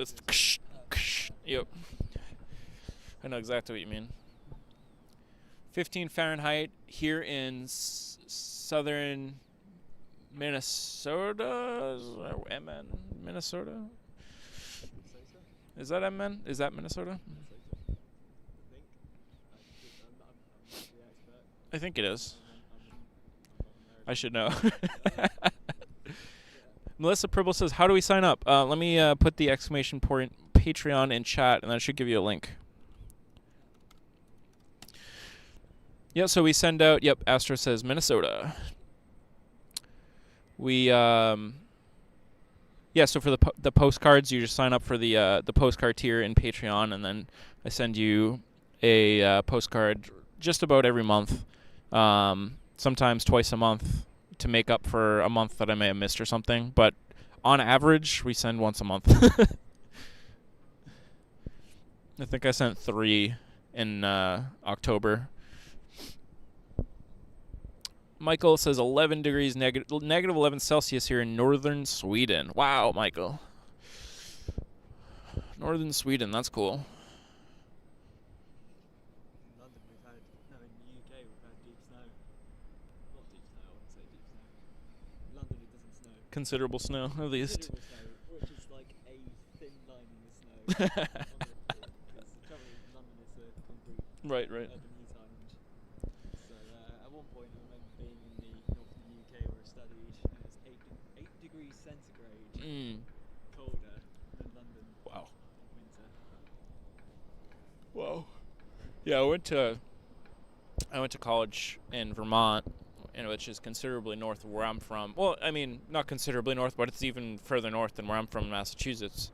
yep. I know exactly what you mean. 15 Fahrenheit here in southern Minnesota. MN Minnesota. Is that MN? Is that Minnesota? I think it is. I should know. Melissa Pribble says, how do we sign up? Let me put the exclamation point Patreon in chat, and that should give you a link. Yeah, so we send out, yep, Astro says Minnesota. We, Yeah, so for the postcards, you just sign up for the postcard tier in Patreon, and then I send you a postcard just about every month, sometimes twice a month, to make up for a month that I may have missed or something. But on average, we send once a month. I think I sent 3 in October. Michael says 11 degrees, negative 11 Celsius here in northern Sweden. Wow, Michael. Northern Sweden, that's cool. In London we've had, no, in the UK we've had deep snow. Not deep snow, I wouldn't say deep snow. In London it doesn't snow. Considerable snow, at least. Considerable snow, which is like a thin line in the snow. Because the trouble is in London it's a concrete Right. urban heat island. So at one point I remember being in the north of the UK where I studied, and it's 8 degrees centigrade colder than London Wow. in winter. Wow. Yeah, I went to college in Vermont, and which is considerably north of where I'm from. Well, I mean, not considerably north, but it's even further north than where I'm from, Massachusetts.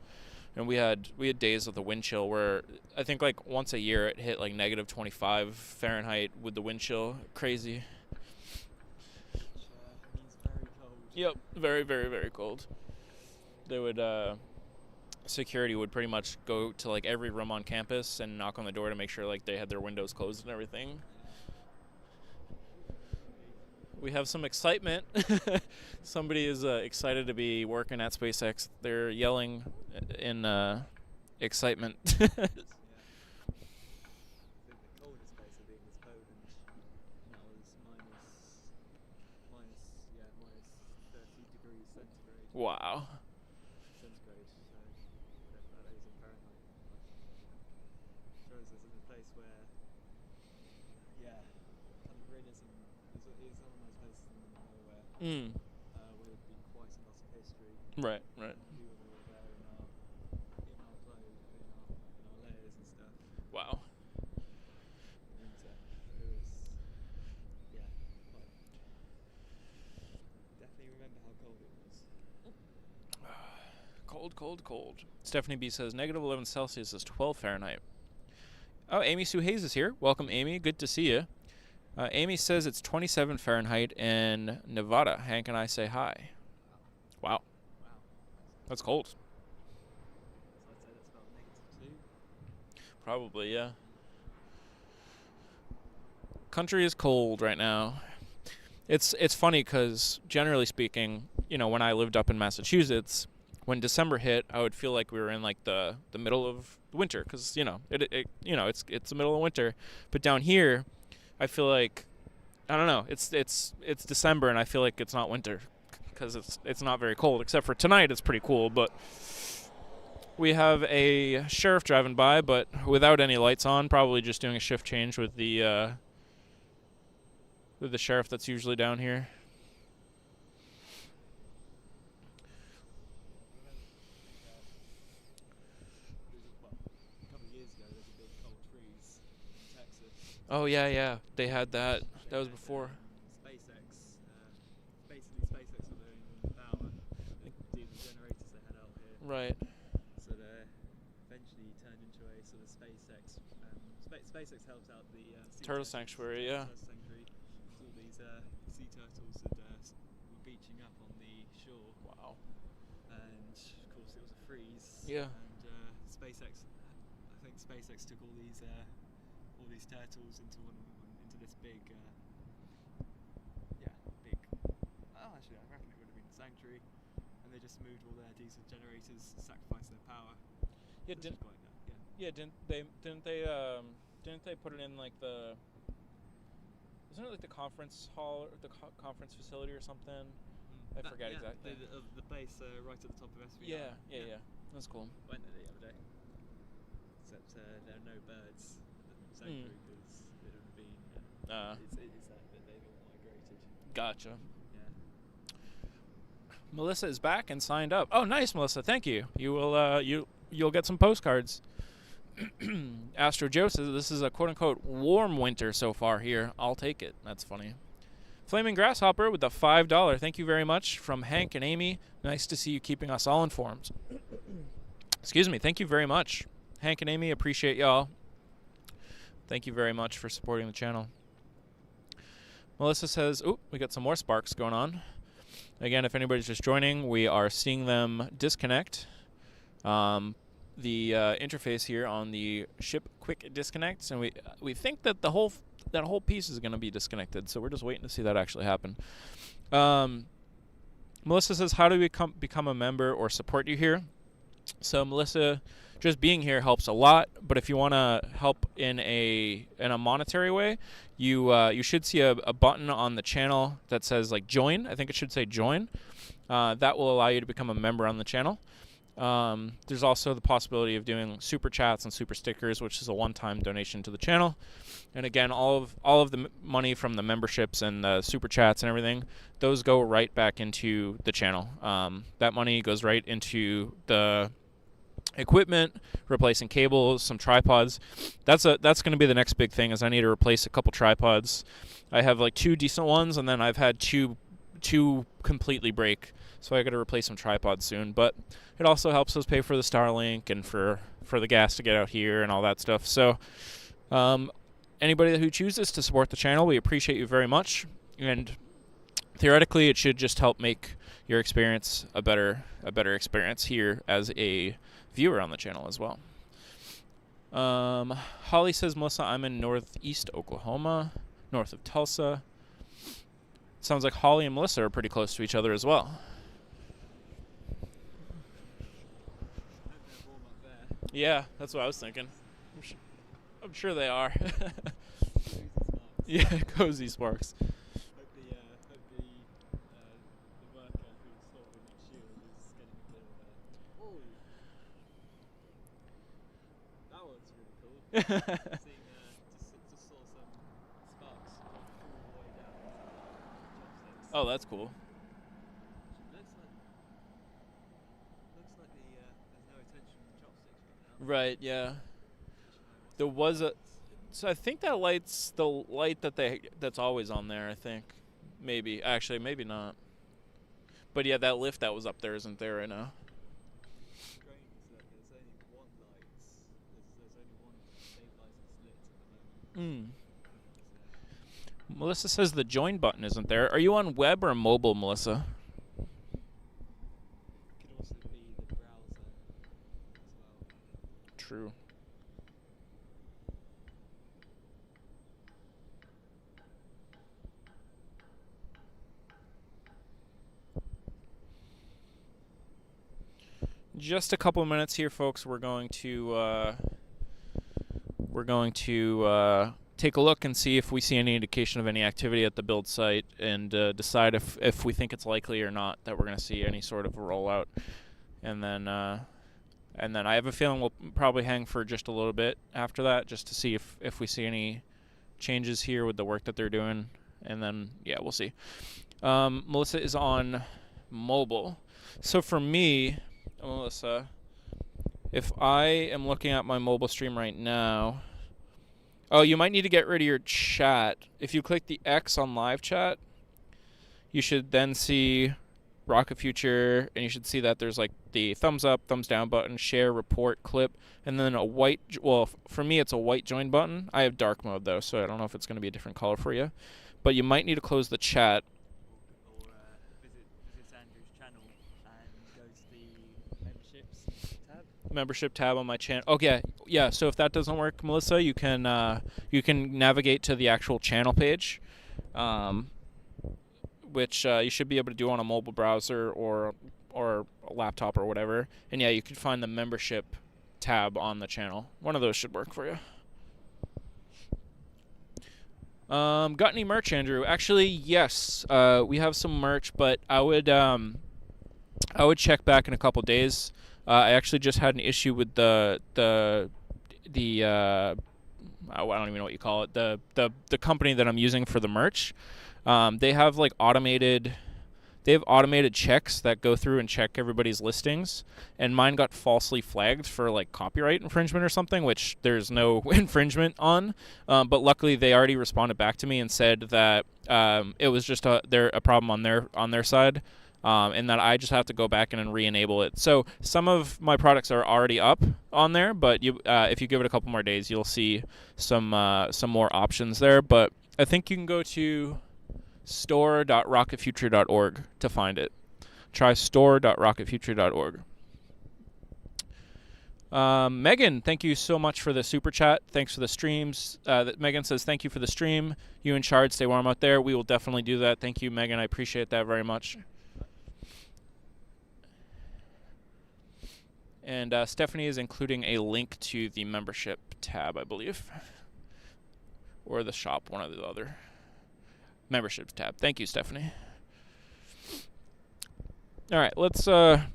And we had days with the wind chill where I think like once a year it hit like negative 25 Fahrenheit with the wind chill. Crazy. Which means very cold. Yep, very, very, very cold. They would security would pretty much go to like every room on campus and knock on the door to make sure like they had their windows closed and everything. We have some excitement. Somebody is excited to be working at SpaceX. They're yelling in excitement. I think the coldest place I've been was Poland, and that was minus 30 degrees centigrade. Wow. Centigrade, so whatever that is in Fahrenheit. Shows us in a place where, kind of realism is one of those places in the middle of nowhere, where there's been quite a lot of history. Right. We were all there in our clothes, in our layers and stuff. Wow. Winter. It was, definitely remember how cold it was. Cold. Stephanie B says negative 11 Celsius is 12 Fahrenheit. Oh, Amy Sue Hayes is here. Welcome, Amy. Good to see you. Amy says it's 27 Fahrenheit in Nevada. Hank and I say hi. Wow. That's cold. So I'd say that's about -2. Probably, yeah. Country is cold right now. It's funny because generally speaking, when I lived up in Massachusetts, when December hit, I would feel like we were in like the middle of winter because it's the middle of winter. But down here, I feel like I don't know. It's December and I feel like it's not winter because it's not very cold. Except for tonight, it's pretty cool. But we have a sheriff driving by, but without any lights on, probably just doing a shift change with the sheriff that's usually down here. A couple of years ago, there was a big cold freeze in Texas. Oh yeah, they had that. That was before. SpaceX, basically SpaceX were the only one with power. The diesel generators they had out here. Right. So they eventually turned into a sort of SpaceX. SpaceX helps out the sea Turtle Sanctuary, yeah. Turtle Sanctuary. So all these sea turtles were beaching up on the shore. Wow. And of course it was a freeze. Yeah. And SpaceX, I think SpaceX took all these turtles into this big. Actually, I reckon it would have been a sanctuary, and they just moved all their diesel generators, sacrificed their power. Yeah, didn't they put it in like the? Isn't it like the conference hall or the conference facility or something? I forget exactly. The base right at the top of SVI. Yeah. That's cool. Went there the other day. Except there are no birds at the sanctuary because they'd have been. It's that they've all migrated. Gotcha. Yeah. Melissa is back and signed up. Oh, nice, Melissa. Thank you. You will you'll get some postcards. Astro Joe says this is a quote unquote warm winter so far here. I'll take it. That's funny. Flaming Grasshopper with the $5. Thank you very much from Hank and Amy. Nice to see you keeping us all informed. Excuse me. Thank you very much. Hank and Amy, appreciate y'all. Thank you very much for supporting the channel. Melissa says, oh, we got some more sparks going on. Again, if anybody's just joining, we are seeing them disconnect. The interface here on the ship quick disconnects, and we think that that whole piece is going to be disconnected, so we're just waiting to see that actually happen. Melissa says, how do we become a member or support you here? So Melissa, just being here helps a lot, but if you want to help in a monetary way, you should see a button on the channel that says like join. I think it should say join. That will allow you to become a member on the channel. There's also the possibility of doing super chats and super stickers, which is a one-time donation to the channel. And again, all of the money from the memberships and the super chats and everything, those go right back into the channel. That money goes right into the equipment, replacing cables, some tripods. That's going to be the next big thing, is I need to replace a couple tripods. I have like 2 decent ones, and then I've had two completely break. So I got to replace some tripods soon, but it also helps us pay for the Starlink and for the gas to get out here and all that stuff. So anybody who chooses to support the channel, we appreciate you very much. And theoretically, it should just help make your experience a better experience here as a viewer on the channel as well. Holly says, Melissa, I'm in northeast Oklahoma, north of Tulsa. Sounds like Holly and Melissa are pretty close to each other as well. Yeah, that's what I was thinking. I'm sure they are. Yeah, cozy sparks. Hope the worker who installed the next shield is getting a bit of a... Oh! That one's really cool. Seeing, just saw some sparks all the way down to chopsticks. Oh, that's cool. Looks like there's no attention on the chopsticks right now. Right, yeah. There was a... So I think that light's the light that's always on there, I think. Maybe. Actually, maybe not. But yeah, that lift that was up there isn't there right now. Strange that there's only one light. There's only one stabilizer lit at the moment. Melissa says the join button isn't there. Are you on web or mobile, Melissa? Could also be the browser as well. True. Just a couple of minutes here, folks. We're going to take a look and see if we see any indication of any activity at the build site, and decide if we think it's likely or not that we're going to see any sort of a rollout. And then I have a feeling we'll probably hang for just a little bit after that, just to see if we see any changes here with the work that they're doing. And then, yeah, we'll see. Melissa is on mobile. So for me, Melissa, if I am looking at my mobile stream right now... Oh, you might need to get rid of your chat. If you click the X on live chat, you should then see Rocket Future, and you should see that there's like the thumbs up, thumbs down button, share, report, clip, and then a white... Well, for me, it's a white join button. I have dark mode, though, so I don't know if it's going to be a different color for you. But you might need to close the chat. Or visit Andrew's channel and go to the memberships tab. Membership tab on my channel. Okay, yeah. So if that doesn't work, Melissa, you can navigate to the actual channel page, which you should be able to do on a mobile browser or a laptop or whatever. And yeah, you can find the membership tab on the channel. One of those should work for you. Got any merch, Andrew? Actually, yes. We have some merch, but I would check back in a couple days. I actually just had an issue with the I don't even know what you call it. The company that I'm using for the merch. They have like automated they have automated checks that go through and check everybody's listings, and mine got falsely flagged for like copyright infringement or something, which there's no infringement on. But luckily, they already responded back to me and said that it was just a problem on their side. And that I just have to go back in and re-enable it. So some of my products are already up on there, but if you give it a couple more days, you'll see some more options there. But I think you can go to store.rocketfuture.org to find it. Try store.rocketfuture.org. Megan, thank you so much for the super chat. Thanks for the streams. Megan says, thank you for the stream. You and Shard, stay warm out there. We will definitely do that. Thank you, Megan. I appreciate that very much. And Stephanie is including a link to the membership tab, I believe. Or the shop, one or the other. Membership tab. Thank you, Stephanie. All right, let's... I'm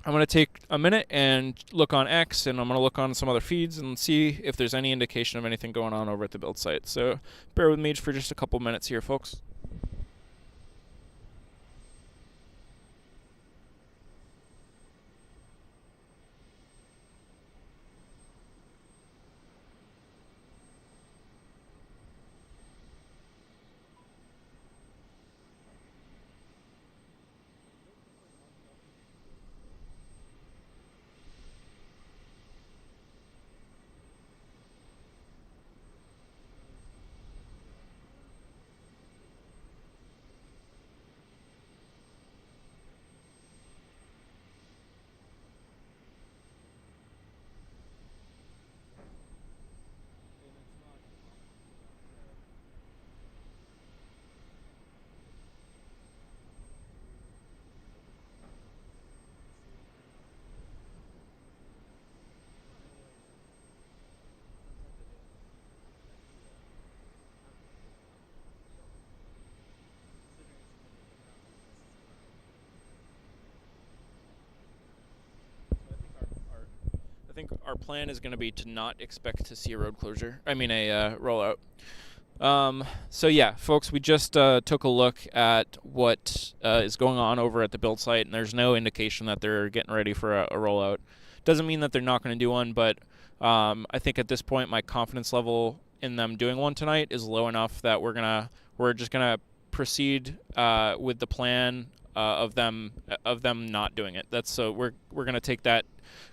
going to take a minute and look on X, and I'm going to look on some other feeds and see if there's any indication of anything going on over at the build site. So bear with me for just a couple minutes here, folks. I think our plan is going to be to not expect to see a road closure. I mean, a rollout. So yeah, folks, we just took a look at what is going on over at the build site, and there's no indication that they're getting ready for a rollout. Doesn't mean that they're not going to do one, but I think at this point my confidence level in them doing one tonight is low enough that we're just gonna proceed with the plan of them not doing it. That's so we're gonna take that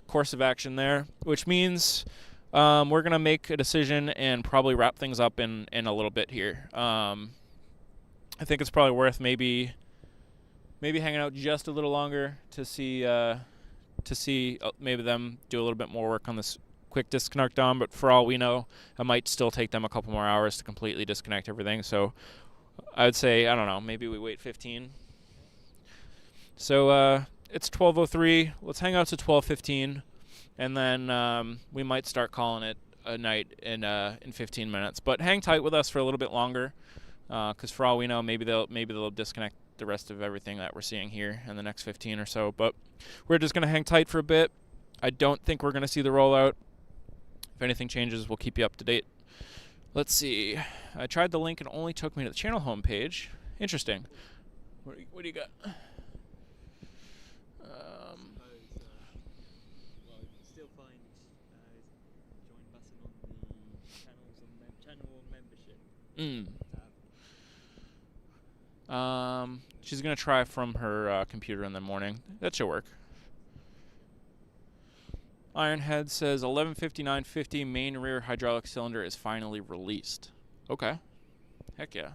course of action there, which means we're gonna make a decision and probably wrap things up in a little bit here. I think it's probably worth maybe hanging out just a little longer to see maybe them do a little bit more work on this quick disconnect on, but for all we know, it might still take them a couple more hours to completely disconnect everything. So I would say, I don't know, maybe we wait 15. So it's 12:03. Let's hang out to 12:15, and then we might start calling it a night in 15 minutes. But hang tight with us for a little bit longer, because for all we know, maybe they'll disconnect the rest of everything that we're seeing here in the next 15 or so. But we're just gonna hang tight for a bit. I don't think we're gonna see the rollout. If anything changes, we'll keep you up to date. Let's see. I tried the link and it only took me to the channel homepage. Interesting. What do you got? Well, you can still find join button on the channels and channel membership. She's gonna try from her computer in the morning. That should work. Ironhead says 11:59:50 main rear hydraulic cylinder is finally released. Okay. Heck yeah.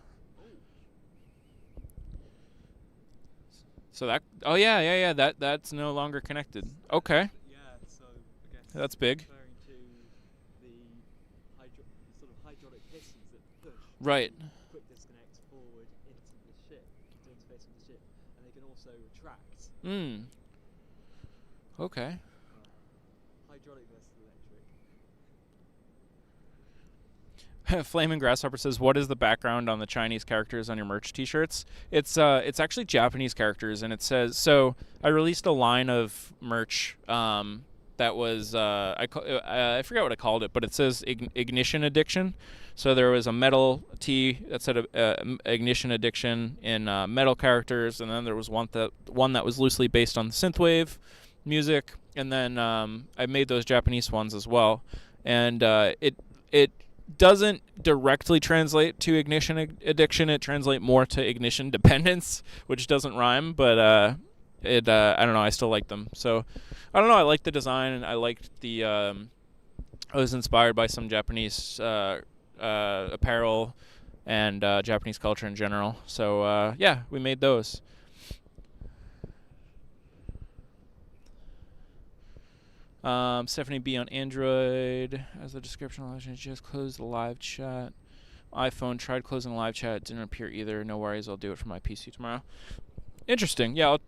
So that that's no longer connected. Okay. Yeah, so I guess That's big. referring to the sort of hydraulic pistons that push Right. quick disconnect forward into the ship, to interface with the ship, and they can also retract. Okay. Hydraulic versus electric. Flaming Grasshopper says, "What is the background on the Chinese characters on your merch T-shirts?" It's actually Japanese characters, and it says so. I released a line of merch that was I forgot what I called it, but it says ignition addiction. So there was a metal T that said ignition addiction in metal characters, and then there was one that was loosely based on synthwave music, and then I made those Japanese ones as well, and it doesn't directly translate to ignition addiction. It translates more to ignition dependence, which doesn't rhyme, but I don't know. I still like them. So I don't know. I like the design, and I liked the. I was inspired by some Japanese apparel and Japanese culture in general. So yeah, we made those. Stephanie B on Android. As the description, just closed the live chat. iPhone tried closing live chat. It didn't appear either. No worries. I'll do it for my PC tomorrow. Interesting. Yeah,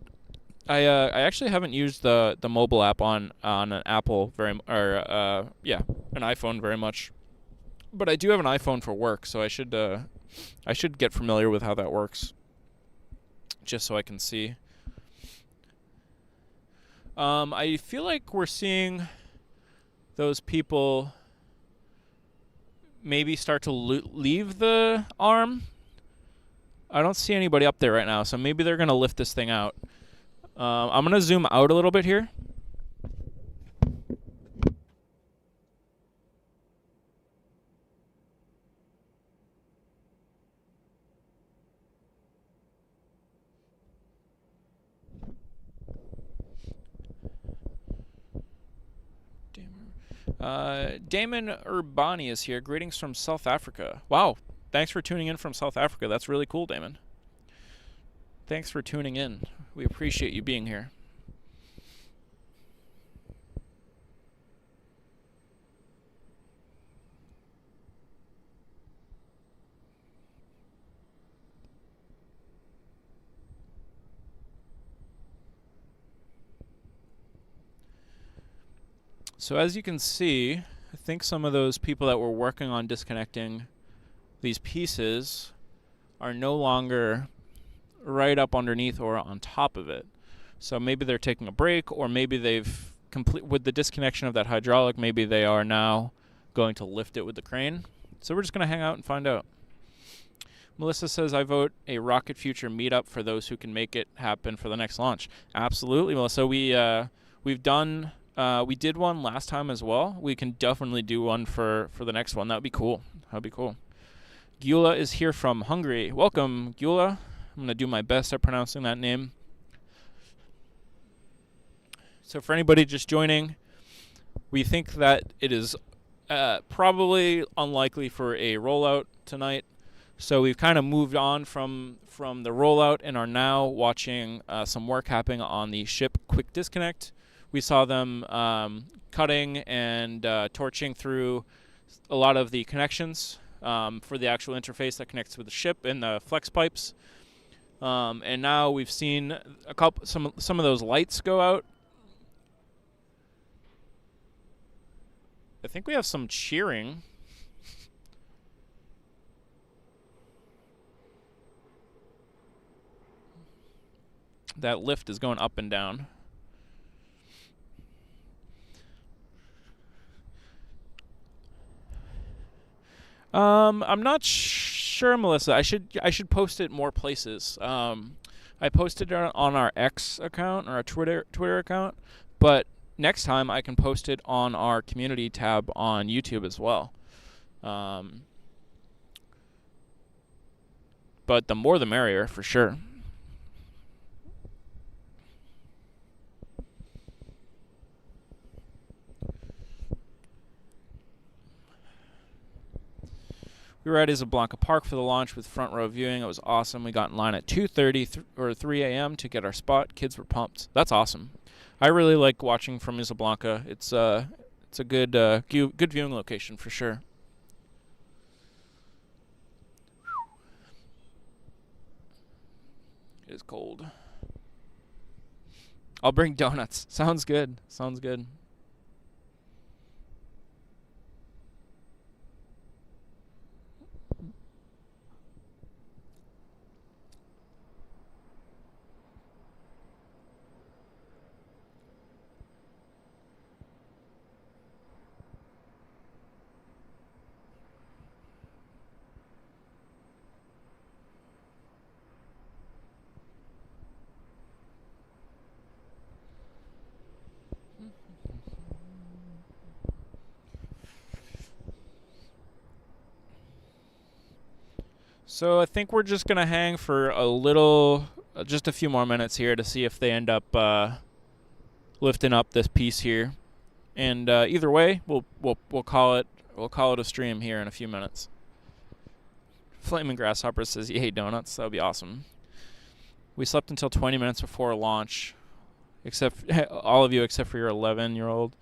I actually haven't used the mobile app on an Apple an iPhone very much, but I do have an iPhone for work, so I should get familiar with how that works, just so I can see. I feel like we're seeing those people maybe start to leave the arm. I don't see anybody up there right now, so maybe they're gonna lift this thing out. I'm going to zoom out a little bit here. Damon Urbani is here. Greetings from South Africa. Wow. Thanks for tuning in from South Africa. That's really cool, Damon. Thanks for tuning in. We appreciate you being here. So as you can see, I think some of those people that were working on disconnecting these pieces are no longer right up underneath or on top of it. So maybe they're taking a break, or maybe they've with the disconnection of that hydraulic, maybe they are now going to lift it with the crane. So we're just going to hang out and find out. Melissa says, I vote a Rocket Future meetup for those who can make it happen for the next launch. Absolutely, Melissa. We've done we did one last time as well. We can definitely do one for the next one. That would be cool. Gyula is here from Hungary. Welcome, Gyula. I'm going to do my best at pronouncing that name. So for anybody just joining, we think that it is probably unlikely for a rollout tonight. So we've kind of moved on from the rollout and are now watching some work happening on the ship quick disconnect. We saw them cutting and torching through a lot of the connections for the actual interface that connects with the ship and the flex pipes. And now we've seen some of those lights go out. I think we have some cheering. That lift is going up and down. I'm not sure, Melissa. I should post it more places. I posted it on our X account or our Twitter account, but next time I can post it on our community tab on YouTube as well. But the more the merrier, for sure. We were at Isablanca Park for the launch with front row viewing. It was awesome. We got in line at 2:30 or 3 a.m. to get our spot. Kids were pumped. That's awesome. I really like watching from Isablanca. It's a good good viewing location for sure. It is cold. I'll bring donuts. Sounds good. So I think we're just gonna hang for a little, just a few more minutes here to see if they end up lifting up this piece here. And either way, we'll call it a stream here in a few minutes. Flaming Grasshopper says he ate donuts. That would be awesome. We slept until 20 minutes before launch, except all of you except for your 11-year-old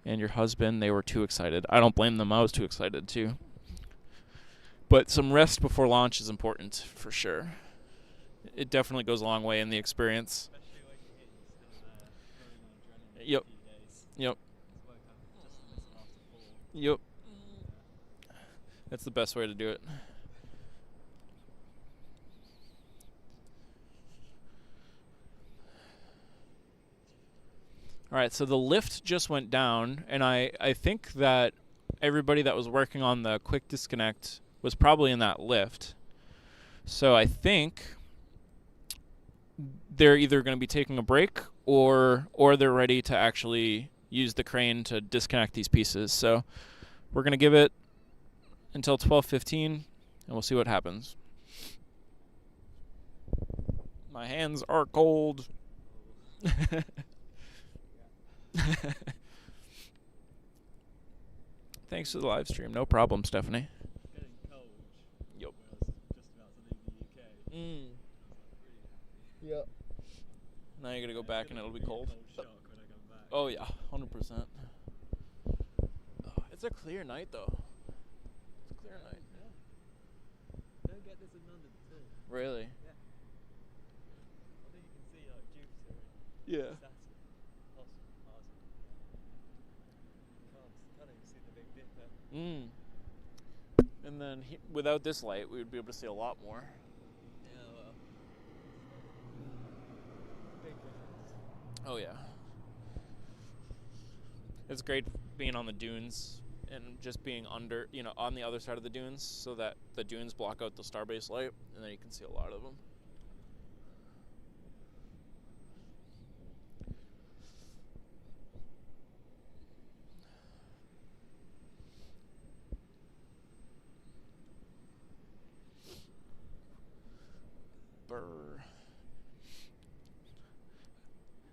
and your husband. They were too excited. I don't blame them. I was too excited too. But some rest before launch is important for sure. It definitely goes a long way in the experience. Especially when you hit, you're still there, running on adrenaline Yep. for a few days. Yep. Just woke up just missing after 4. Yep. Yeah. That's the best way to do it. All right, so the lift just went down, and I think that everybody that was working on the quick disconnect was probably in that lift. So I think they're either going to be taking a break or they're ready to actually use the crane to disconnect these pieces. So we're going to give it until 12:15, and we'll see what happens. My hands are cold. Thanks for the live stream. No problem, Stephanie. It's getting cold. Yep. When I was just about to leave the UK. I was like really happy. Yep. Now you're gonna go back and it'll be cold. Cold shock when I come back. Oh yeah, 100%. It's a clear night though. It's a clear night. Yeah. Don't get this in London too. Really? Yeah. I think you can see like Jupiter and Yeah. Saturn. Mars. Can't even see the Big Dipper. And then without this light, we would be able to see a lot more. Yeah, well. Big difference. Oh yeah. It's great being on the dunes and just being under, on the other side of the dunes, so that the dunes block out the Starbase light, and then you can see a lot of them.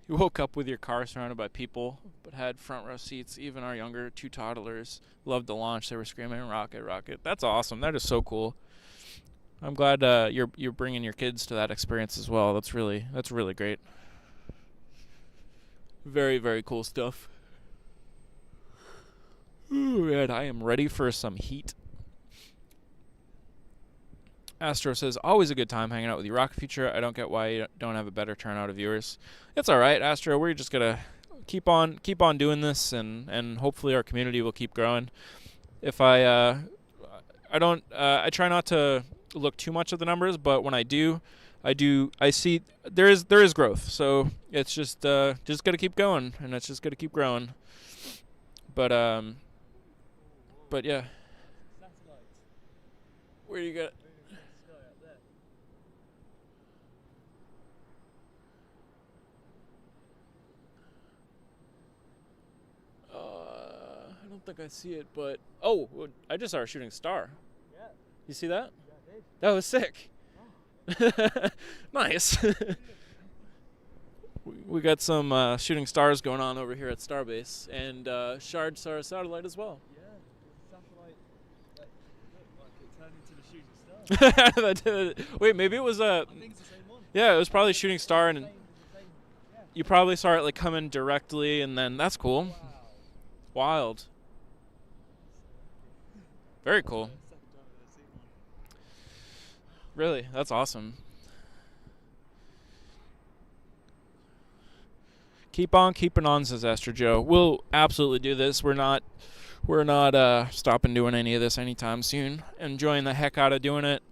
You woke up with your car surrounded by people, but had front row seats. Even our younger 2 toddlers loved the launch. They were screaming, "Rocket, rocket!" That's awesome. That is so cool. I'm glad you're bringing your kids to that experience as well. That's really great. Very, very cool stuff. Ooh, man, I am ready for some heat. Astro says, always a good time hanging out with you, Rocket Future. I don't get why you don't have a better turnout of viewers. It's all right, Astro. We're just gonna keep on doing this, and hopefully our community will keep growing. If I try not to look too much at the numbers, but when I see there is growth. So it's just gotta keep going, and it's just gotta keep growing. But yeah. Satellites. Where you got? Sky up there. I don't think I see it, but I just saw a shooting star. Yeah. You see that? Yeah, I did. That was sick. Oh. Nice. We got some shooting stars going on over here at Starbase, and Shard saw a satellite as well. Yeah, the satellite looked like it turned into the shooting star. Wait, maybe it was I think it's the same one. yeah, it was probably a shooting star, and Yeah. you probably saw it like coming directly, and then that's cool. Wow. Wild. Very cool. Second time I've ever seen one. Really, that's awesome. Keep on keeping on, says Esther Joe. We'll absolutely do this. We're not stopping doing any of this anytime soon. Enjoying the heck out of doing it.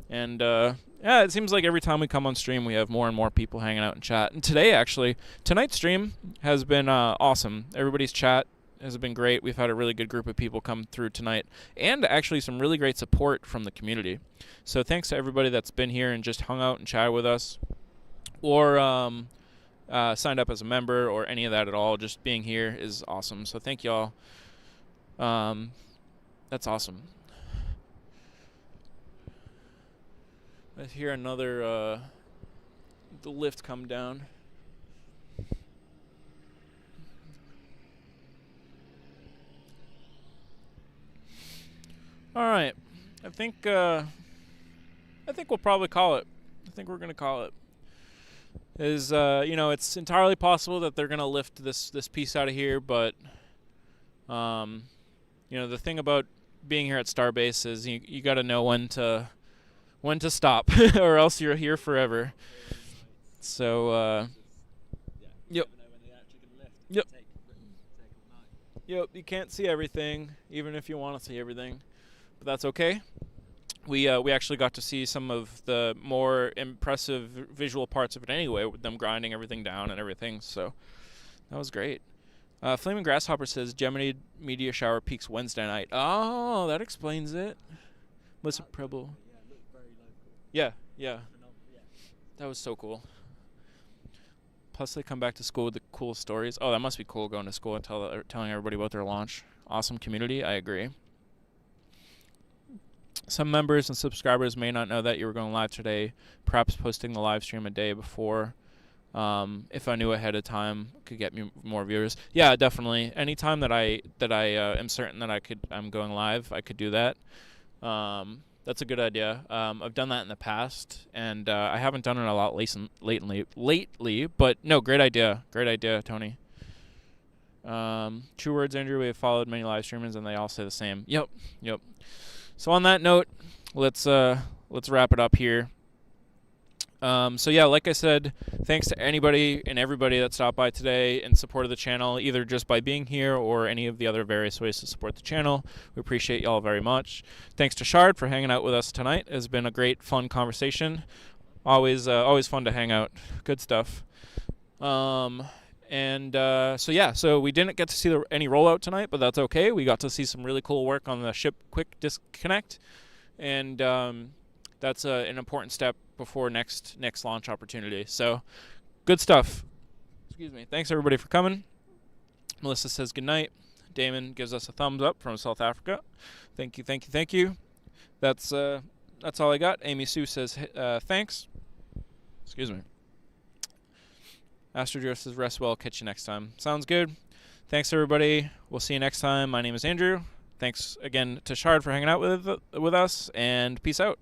And yeah, it seems like every time we come on stream, we have more and more people hanging out in chat. And tonight's stream has been awesome. Everybody's chat has been great. We've had a really good group of people come through tonight, and actually some really great support from the community. So thanks to everybody that's been here and just hung out and chatted with us, or signed up as a member, or any of that at all. Just being here is awesome. So thank y'all. That's awesome. I hear another the lift come down. All right, I think we'll probably call it. I think we're gonna call it. It's entirely possible that they're gonna lift this piece out of here, but the thing about being here at Starbase is you got to know when to stop, or else you're here forever. So yep. Yep. Yep, you can't see everything, even if you want to see everything, but that's okay. We actually got to see some of the more impressive visual parts of it anyway, with them grinding everything down and everything. So that was great. Flaming Grasshopper says Gemini meteor shower peaks Wednesday night. Oh, that explains it. Melissa Preble. Yeah, yeah. That was so cool. Plus, they come back to school with the cool stories. Oh, that must be cool going to school and telling everybody about their launch. Awesome community. I agree. Some members and subscribers may not know that you were going live today, perhaps posting the live stream a day before. If I knew ahead of time, could get me more viewers. Yeah, definitely. Anytime that I am certain that I'm going live, I could do that. That's a good idea. I've done that in the past, and I haven't done it a lot lately. But no, great idea. Great idea, Tony. True words, Andrew. We have followed many live streamers, and they all say the same. Yep. So on that note, let's wrap it up here. So yeah, like I said, thanks to anybody and everybody that stopped by today in support of the channel, either just by being here or any of the other various ways to support the channel. We appreciate y'all very much. Thanks to Shard for hanging out with us tonight. It's been a great, fun conversation. Always fun to hang out. Good stuff. So we didn't get to see any rollout tonight, but that's okay. We got to see some really cool work on the ship quick disconnect, and that's an important step before next launch opportunity. So good stuff. Excuse me. Thanks everybody for coming. Melissa says good night. Damon gives us a thumbs up from South Africa. Thank you. That's all I got. Amy Sue says thanks. Excuse me. Astro says rest well. Catch you next time. Sounds good. Thanks everybody. We'll see you next time. My name is Andrew. Thanks again to Shard for hanging out with us, and peace out.